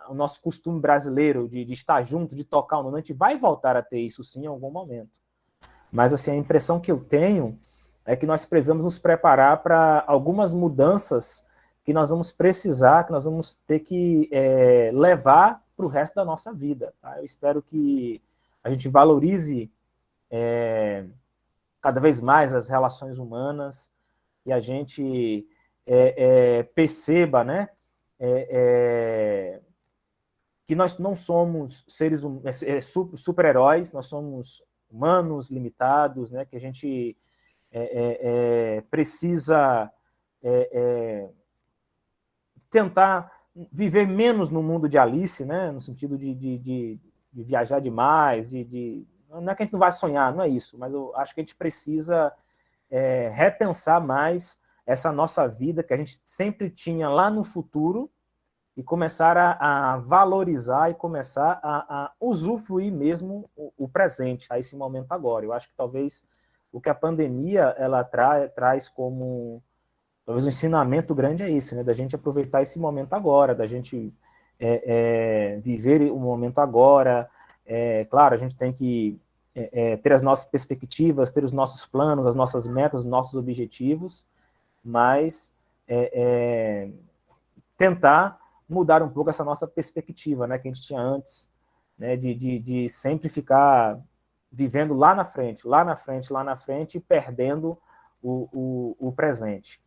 o nosso costume brasileiro de estar junto, de tocar um, a gente vai voltar a ter isso sim em algum momento. Mas, assim, a impressão que eu tenho é que nós precisamos nos preparar para algumas mudanças que nós vamos precisar, que nós vamos ter que levar para o resto da nossa vida. Tá? Eu espero que a gente valorize cada vez mais as relações humanas e a gente perceba, né, que nós não somos seres super-heróis, nós somos humanos limitados, né, que a gente precisa tentar viver menos no mundo de Alice, né, no sentido de viajar demais, não é que a gente não vai sonhar, não é isso, mas eu acho que a gente precisa repensar mais essa nossa vida que a gente sempre tinha lá no futuro e começar a valorizar e começar a usufruir mesmo o presente, tá? Esse momento agora. Eu acho que talvez o que a pandemia ela traz como talvez um ensinamento grande é isso, né? Da gente aproveitar esse momento agora, da gente viver o momento agora. Claro, a gente tem que ter as nossas perspectivas, ter os nossos planos, as nossas metas, os nossos objetivos, mas tentar mudar um pouco essa nossa perspectiva, né, que a gente tinha antes, né, de sempre ficar vivendo lá na frente, e perdendo o presente.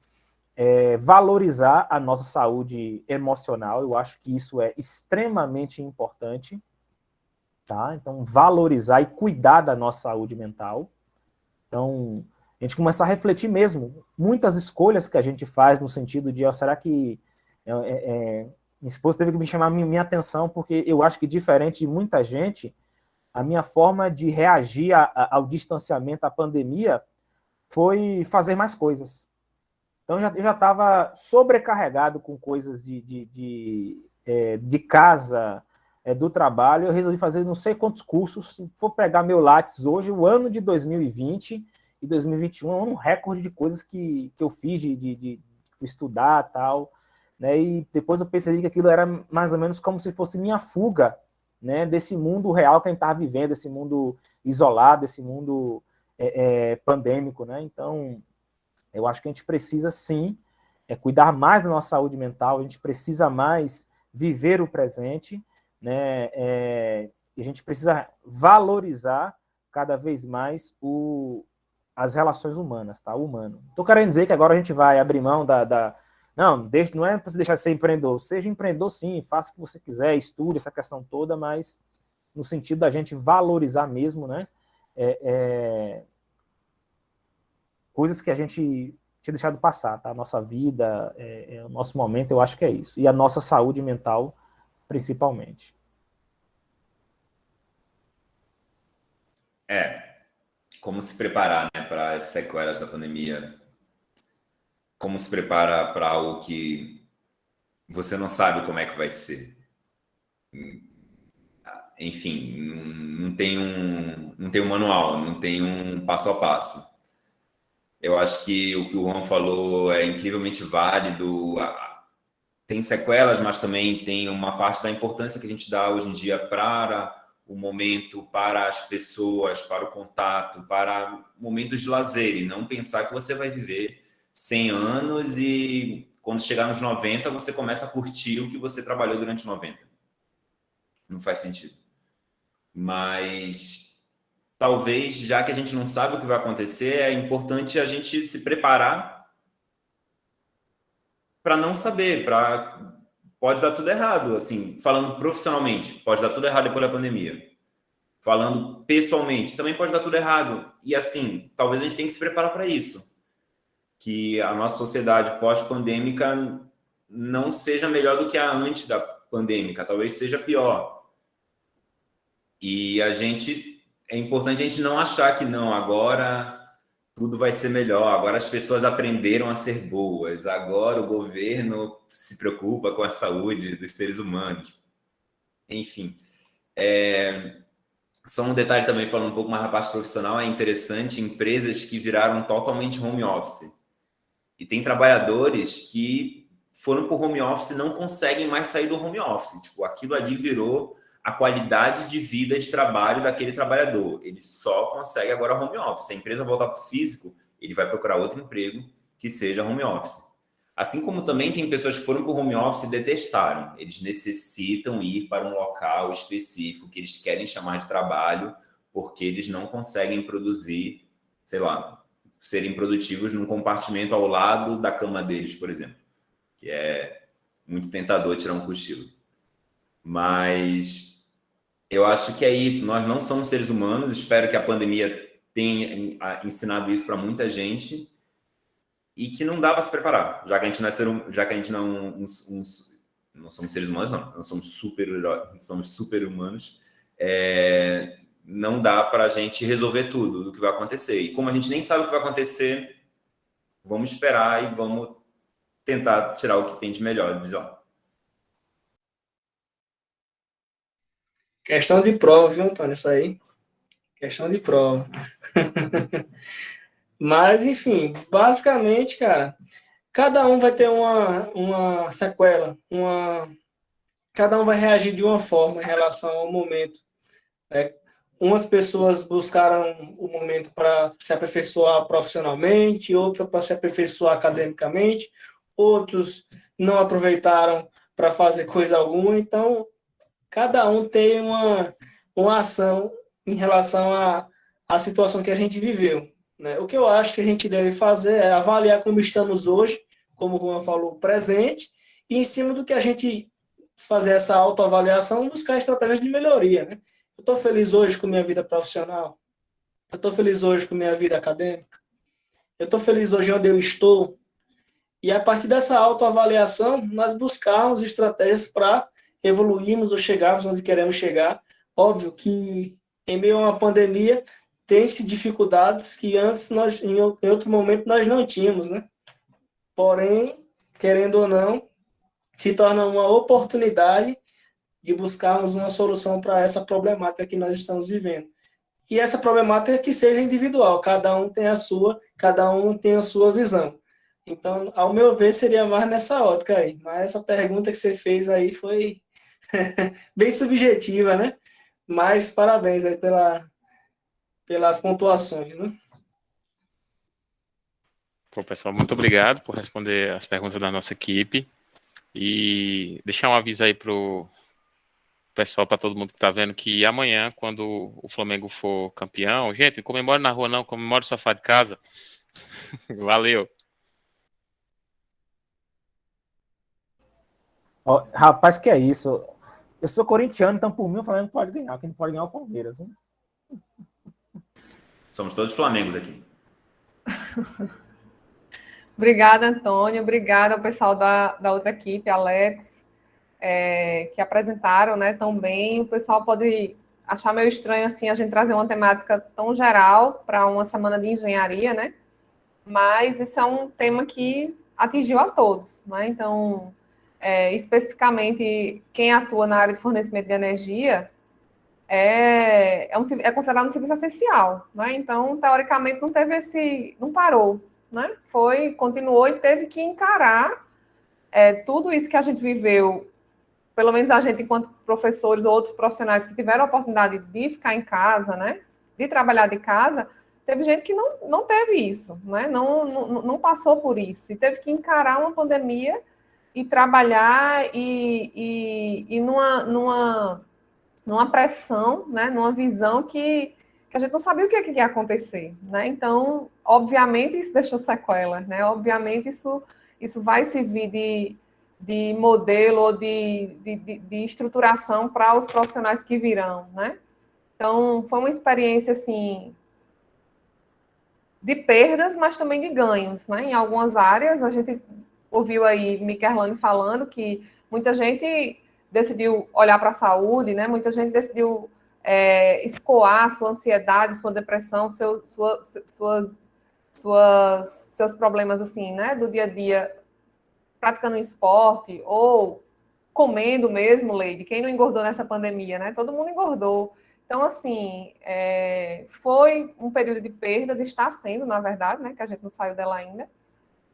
Valorizar a nossa saúde emocional, eu acho que isso é extremamente importante, tá? Então, valorizar e cuidar da nossa saúde mental. Então, a gente começar a refletir mesmo, muitas escolhas que a gente faz no sentido de, será que minha esposa teve que me chamar minha atenção, porque eu acho que, diferente de muita gente, a minha forma de reagir ao distanciamento, à pandemia, foi fazer mais coisas. Então, eu já estava sobrecarregado com coisas de casa, do trabalho. Eu resolvi fazer não sei quantos cursos. Se for pegar meu Lattes hoje, o ano de 2020 e 2021 é um recorde de coisas que eu fiz, de estudar e tal. Né, e depois eu percebi que aquilo era mais ou menos como se fosse minha fuga, né, desse mundo real que a gente estava vivendo, esse mundo isolado, esse mundo pandêmico. Né? Então, eu acho que a gente precisa, sim, cuidar mais da nossa saúde mental, a gente precisa mais viver o presente, né, e a gente precisa valorizar cada vez mais as relações humanas, tá? O humano. Estou querendo dizer que agora a gente vai abrir mão não é para você deixar de ser empreendedor. Seja empreendedor, sim, faça o que você quiser, estude essa questão toda, mas no sentido da gente valorizar mesmo, né? Coisas que a gente tinha deixado passar, tá? A nossa vida, o nosso momento, eu acho que é isso. E a nossa saúde mental, principalmente. Como se preparar, né, para as sequelas da pandemia? Como se prepara para algo que você não sabe como é que vai ser? Enfim, não tem um manual, não tem um passo a passo. Eu acho que o Juan falou é incrivelmente válido. Tem sequelas, mas também tem uma parte da importância que a gente dá hoje em dia para o momento, para as pessoas, para o contato, para momentos de lazer, e não pensar que você vai viver 100 anos e quando chegar nos 90 você começa a curtir o que você trabalhou durante 90. Não faz sentido. Mas talvez, já que a gente não sabe o que vai acontecer, é importante a gente se preparar para não saber, pode dar tudo errado, assim, falando profissionalmente, pode dar tudo errado depois da pandemia. Falando pessoalmente, também pode dar tudo errado. E assim, talvez a gente tenha que se preparar para isso. Que a nossa sociedade pós-pandêmica não seja melhor do que a antes da pandêmica, talvez seja pior. E é importante a gente não achar que não, agora tudo vai ser melhor, agora as pessoas aprenderam a ser boas, agora o governo se preocupa com a saúde dos seres humanos. Enfim, só um detalhe também, falando um pouco mais da parte profissional, é interessante empresas que viraram totalmente home office. E tem trabalhadores que foram para o home office e não conseguem mais sair do home office. Tipo, aquilo ali virou a qualidade de vida de trabalho daquele trabalhador. Ele só consegue agora home office. Se a empresa voltar para o físico, ele vai procurar outro emprego que seja home office. Assim como também tem pessoas que foram para o home office e detestaram. Eles necessitam ir para um local específico que eles querem chamar de trabalho, porque eles não conseguem produzir, sei lá, serem produtivos num compartimento ao lado da cama deles, por exemplo, que é muito tentador tirar um cochilo. Mas eu acho que é isso. Nós não somos seres humanos. Espero que a pandemia tenha ensinado isso para muita gente e que não dá para se preparar, já que a gente não é já que a gente não não somos seres humanos, não somos somos super humanos. Não dá para a gente resolver tudo do que vai acontecer. E como a gente nem sabe o que vai acontecer, vamos esperar e vamos tentar tirar o que tem de melhor de lá. Questão de prova, viu, Antônio? Isso aí. Questão de prova. Mas, enfim, basicamente, cara, cada um vai ter uma sequela, cada um vai reagir de uma forma em relação ao momento. Né? Umas pessoas buscaram o momento para se aperfeiçoar profissionalmente, outras para se aperfeiçoar academicamente, outros não aproveitaram para fazer coisa alguma. Então, cada um tem uma ação em relação à situação que a gente viveu. Né? O que eu acho que a gente deve fazer é avaliar como estamos hoje, como o Juan falou, presente, e em cima do que a gente fazer essa autoavaliação, buscar estratégias de melhoria. Né? Eu estou feliz hoje com minha vida profissional? Eu estou feliz hoje com minha vida acadêmica? Eu estou feliz hoje onde eu estou? E a partir dessa autoavaliação, nós buscarmos estratégias para evoluirmos ou chegarmos onde queremos chegar. Óbvio que em meio a uma pandemia tem-se dificuldades que antes em outro momento nós não tínhamos, né? Porém, querendo ou não, se torna uma oportunidade de buscarmos uma solução para essa problemática que nós estamos vivendo. E essa problemática que seja individual, cada um tem a sua visão. Então, ao meu ver, seria mais nessa ótica aí. Mas essa pergunta que você fez aí foi bem subjetiva, né? Mas parabéns aí pelas pontuações, né? Pô, pessoal, muito obrigado por responder as perguntas da nossa equipe. E deixar um aviso aí pro pessoal, para todo mundo que está vendo, que amanhã, quando o Flamengo for campeão, gente, não comemore na rua não, comemore no sofá de casa. Valeu. Ó, rapaz, que é isso? Eu sou corintiano, então por mim o Flamengo pode ganhar. Quem não pode ganhar é o Palmeiras. Hein? Somos todos Flamengos aqui. Obrigada, Antônio. Obrigada ao pessoal da outra equipe, Alex, que apresentaram, né, tão bem. O pessoal pode achar meio estranho assim a gente trazer uma temática tão geral para uma semana de engenharia, né? Mas isso é um tema que atingiu a todos, né? Então, especificamente quem atua na área de fornecimento de energia é considerado um serviço essencial, né? Então, teoricamente, não parou, né? Continuou e teve que encarar tudo isso que a gente viveu, pelo menos a gente, enquanto professores ou outros profissionais que tiveram a oportunidade de ficar em casa, né? De trabalhar de casa, teve gente que não teve isso, né? Não passou por isso e teve que encarar uma pandemia e trabalhar e numa pressão, né? Numa visão que a gente não sabia o que ia acontecer, né? Então, obviamente, isso deixou sequela, né? Obviamente, isso vai servir de modelo ou de estruturação para os profissionais que virão, né? Então, foi uma experiência, assim, de perdas, mas também de ganhos, né? Em algumas áreas, a gente ouviu aí Miquelane falando que muita gente decidiu olhar para a saúde, né? Muita gente decidiu escoar sua ansiedade, sua depressão, seus problemas, assim, né? Do dia a dia, praticando esporte ou comendo mesmo, Leide. Quem não engordou nessa pandemia, né? Todo mundo engordou. Então, assim, foi um período de perdas, está sendo, na verdade, né? Que a gente não saiu dela ainda.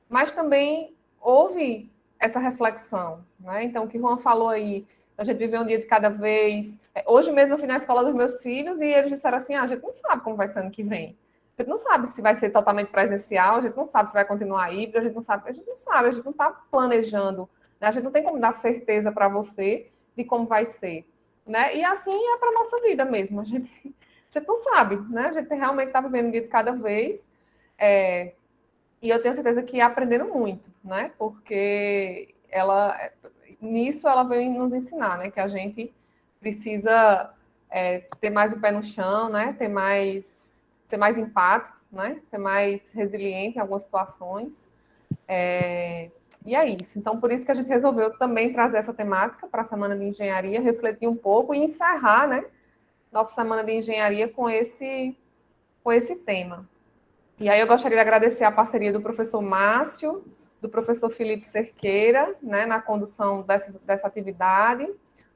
Mas também houve essa reflexão, né? Então, o que o Juan falou aí, a gente viver um dia de cada vez. Hoje mesmo eu fui na escola dos meus filhos e eles disseram assim, a gente não sabe como vai ser ano que vem. A gente não sabe se vai ser totalmente presencial, a gente não sabe se vai continuar híbrido, a gente não sabe, a gente não está planejando, né? A gente não tem como dar certeza para você de como vai ser, né? E assim é para a nossa vida mesmo, a gente não sabe, né? A gente realmente está vivendo um dia de cada vez, e eu tenho certeza que aprendendo muito, né? Porque nisso ela veio nos ensinar, né? Que a gente precisa ter mais o pé no chão, né? Ser mais empático, né? Ser mais resiliente em algumas situações. E é isso. Então, por isso que a gente resolveu também trazer essa temática para a Semana de Engenharia, refletir um pouco e encerrar, né? Nossa Semana de Engenharia com esse tema. E aí eu gostaria de agradecer a parceria do professor Márcio, do professor Felipe Cerqueira, né, na condução dessa atividade,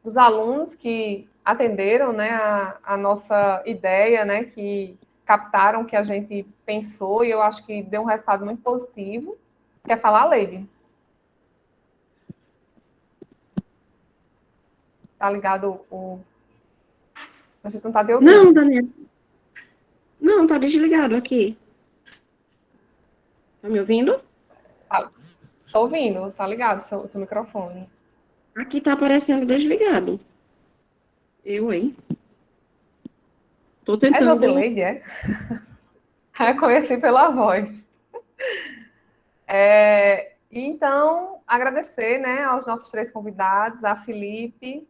dos alunos que atenderam, né, a nossa ideia, né, que captaram o que a gente pensou, e eu acho que deu um resultado muito positivo. Quer falar, Leide? Tá ligado o... Você não tá te ouvindo? Não, Daniela. Não, tá desligado aqui. Tá me ouvindo? Tô ouvindo, tá ligado seu microfone. Aqui tá aparecendo desligado. Hein? Tô tentando... É Josileide, é? Conheci pela voz. Então, agradecer, né, aos nossos 3 convidados, a Felipe,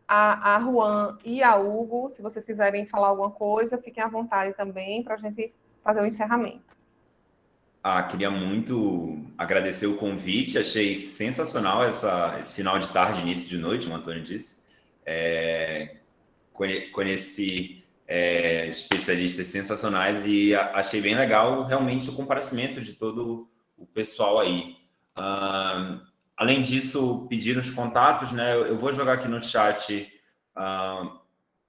a Juan e a Hugo. Se vocês quiserem falar alguma coisa, fiquem à vontade também para a gente fazer o encerramento. Queria muito agradecer o convite, achei sensacional esse final de tarde, início de noite, como o Antônio disse. Conheci especialistas sensacionais e achei bem legal realmente o comparecimento de todo o pessoal aí. Além disso, pedir os contatos, né? Eu vou jogar aqui no chat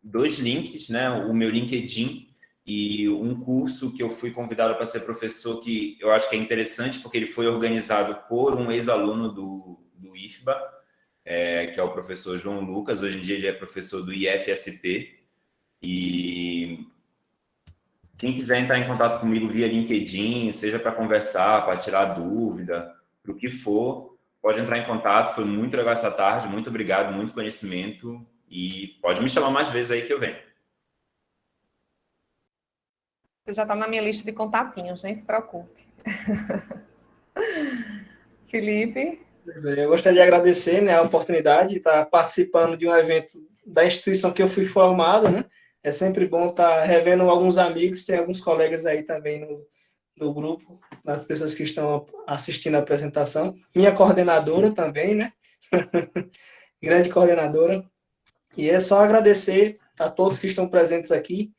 2 links, né? O meu LinkedIn e um curso que eu fui convidado para ser professor, que eu acho que é interessante, porque ele foi organizado por um ex-aluno do IFBA, que é o professor João Lucas. Hoje em dia ele é professor do IFSP. E quem quiser entrar em contato comigo via LinkedIn, seja para conversar, para tirar dúvida, para o que for, pode entrar em contato. Foi muito legal essa tarde, muito obrigado, muito conhecimento, e pode me chamar mais vezes aí que eu venho. Você já está na minha lista de contatinhos, nem se preocupe. Felipe? Eu gostaria de agradecer, né, a oportunidade de estar participando de um evento da instituição que eu fui formado, né? É sempre bom estar revendo alguns amigos, tem alguns colegas aí também no grupo, das pessoas que estão assistindo a apresentação. Minha coordenadora também, né? Grande coordenadora. E é só agradecer a todos que estão presentes aqui,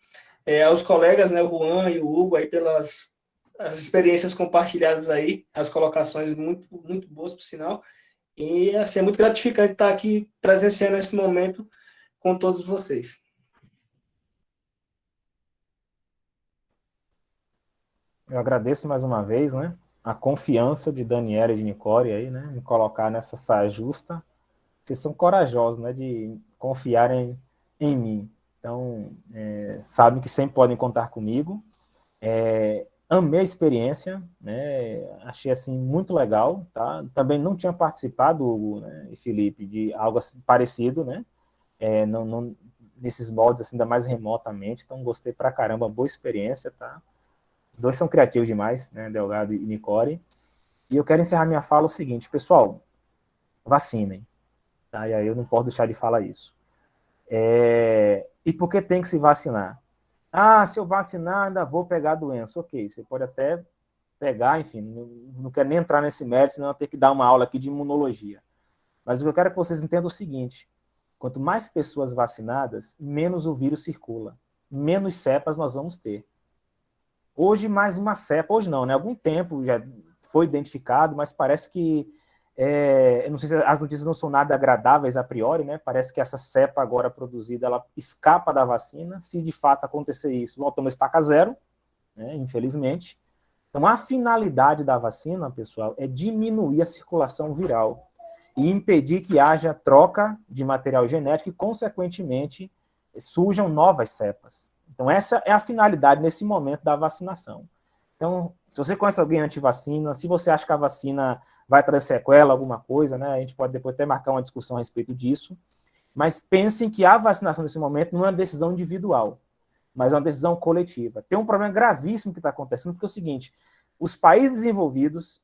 aos colegas, né, o Juan e o Hugo, aí pelas as experiências compartilhadas aí, as colocações muito, muito boas, por sinal. E assim, é muito gratificante estar aqui presenciando esse momento com todos vocês. Eu agradeço mais uma vez, né, a confiança de Daniela e de Nicole aí, né, me colocar nessa saia justa. Vocês são corajosos, né, de confiarem em mim. Então, sabem que sempre podem contar comigo. Amei a experiência, né, achei assim muito legal, tá? Também não tinha participado, Hugo, né, e Felipe, de algo assim, parecido, né, não, nesses moldes assim, ainda mais remotamente, então gostei pra caramba, boa experiência, tá? Os 2 são criativos demais, né, Delgado e Nicole. E eu quero encerrar minha fala o seguinte, pessoal, vacinem, tá? E aí eu não posso deixar de falar isso. E por que tem que se vacinar? Se eu vacinar, ainda vou pegar a doença. Ok, você pode até pegar, enfim, não quero nem entrar nesse mérito, senão eu ter que dar uma aula aqui de imunologia. Mas o que eu quero é que vocês entendam é o seguinte, quanto mais pessoas vacinadas, menos o vírus circula, menos cepas nós vamos ter. Hoje, mais uma cepa, hoje não, né? Algum tempo já foi identificado, mas parece que, eu não sei se as notícias não são nada agradáveis a priori, né? Parece que essa cepa agora produzida, ela escapa da vacina. Se de fato acontecer isso, voltamos a estaca zero, né? Infelizmente. Então, a finalidade da vacina, pessoal, é diminuir a circulação viral e impedir que haja troca de material genético e, consequentemente, surjam novas cepas. Então, essa é a finalidade nesse momento da vacinação. Então, se você conhece alguém anti-vacina, se você acha que a vacina vai trazer sequela, alguma coisa, né, a gente pode depois até marcar uma discussão a respeito disso, mas pensem que a vacinação nesse momento não é uma decisão individual, mas é uma decisão coletiva. Tem um problema gravíssimo que está acontecendo, porque é o seguinte, os países desenvolvidos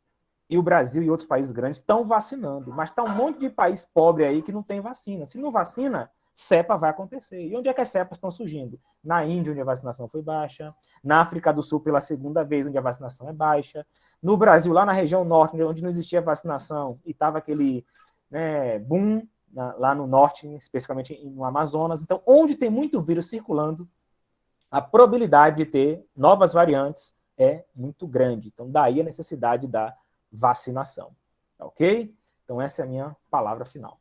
e o Brasil e outros países grandes estão vacinando, mas está um monte de país pobre aí que não tem vacina. Se não vacina, cepa vai acontecer. E onde é que as cepas estão surgindo? Na Índia, onde a vacinação foi baixa, na África do Sul, pela segunda vez, onde a vacinação é baixa, no Brasil, lá na região norte, onde não existia vacinação e estava aquele, né, boom lá no norte, especificamente no Amazonas. Então, onde tem muito vírus circulando, a probabilidade de ter novas variantes é muito grande. Então, daí a necessidade da vacinação. Ok? Então, essa é a minha palavra final.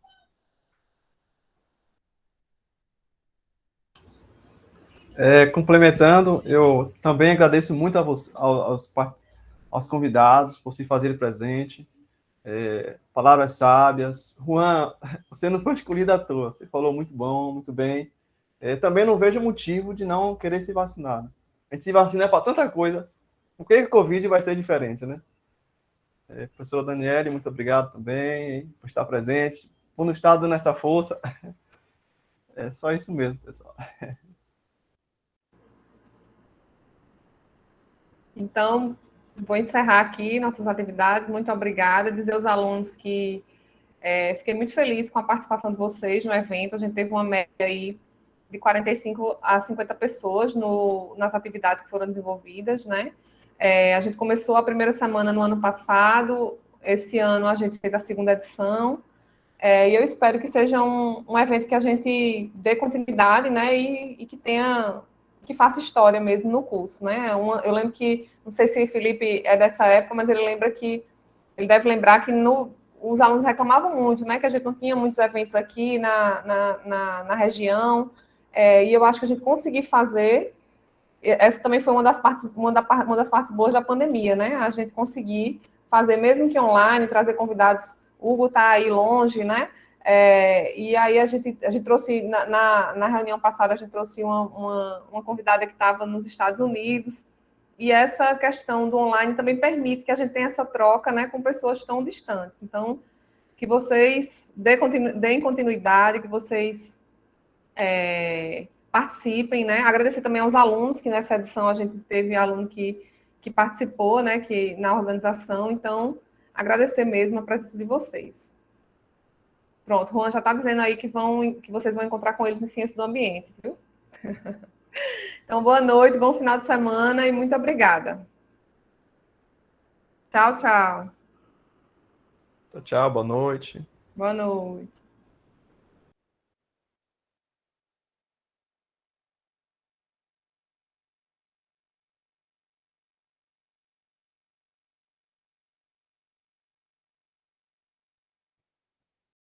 Complementando, eu também agradeço muito aos convidados por se fazerem presente. Palavras sábias. Juan, você não foi escolhido à toa. Você falou muito bom, muito bem. Também não vejo motivo de não querer se vacinar. Né? A gente se vacina para tanta coisa. Por que o Covid vai ser diferente, né? Professora Daniele, muito obrigado também por estar presente, por nos estar dando essa força. É só isso mesmo, pessoal. Então, vou encerrar aqui nossas atividades. Muito obrigada. Dizer aos alunos que fiquei muito feliz com a participação de vocês no evento. A gente teve uma média aí de 45 a 50 pessoas nas atividades que foram desenvolvidas, né? A gente começou a primeira semana no ano passado, esse ano a gente fez a segunda edição, e eu espero que seja um evento que a gente dê continuidade, né, e que faça história mesmo no curso, né? Eu lembro que, não sei se o Felipe é dessa época, mas ele deve lembrar que os alunos reclamavam muito, né, que a gente não tinha muitos eventos aqui na região, e eu acho que a gente conseguiu fazer. Essa também foi uma das partes boas da pandemia, né? A gente conseguir fazer, mesmo que online, trazer convidados. O Hugo está aí longe, né? E aí a gente trouxe, na reunião passada, a gente trouxe uma convidada que estava nos Estados Unidos, e essa questão do online também permite que a gente tenha essa troca, né, com pessoas tão distantes. Então, que vocês deem continuidade, que vocês participem, né? Agradecer também aos alunos, que nessa edição a gente teve aluno que participou, né, na organização. Então, agradecer mesmo a presença de vocês. Pronto, Juan já está dizendo aí que vocês vão encontrar com eles em Ciência do Ambiente, viu? Então, boa noite, bom final de semana e muito obrigada. Tchau, tchau. Tchau, boa noite. Boa noite.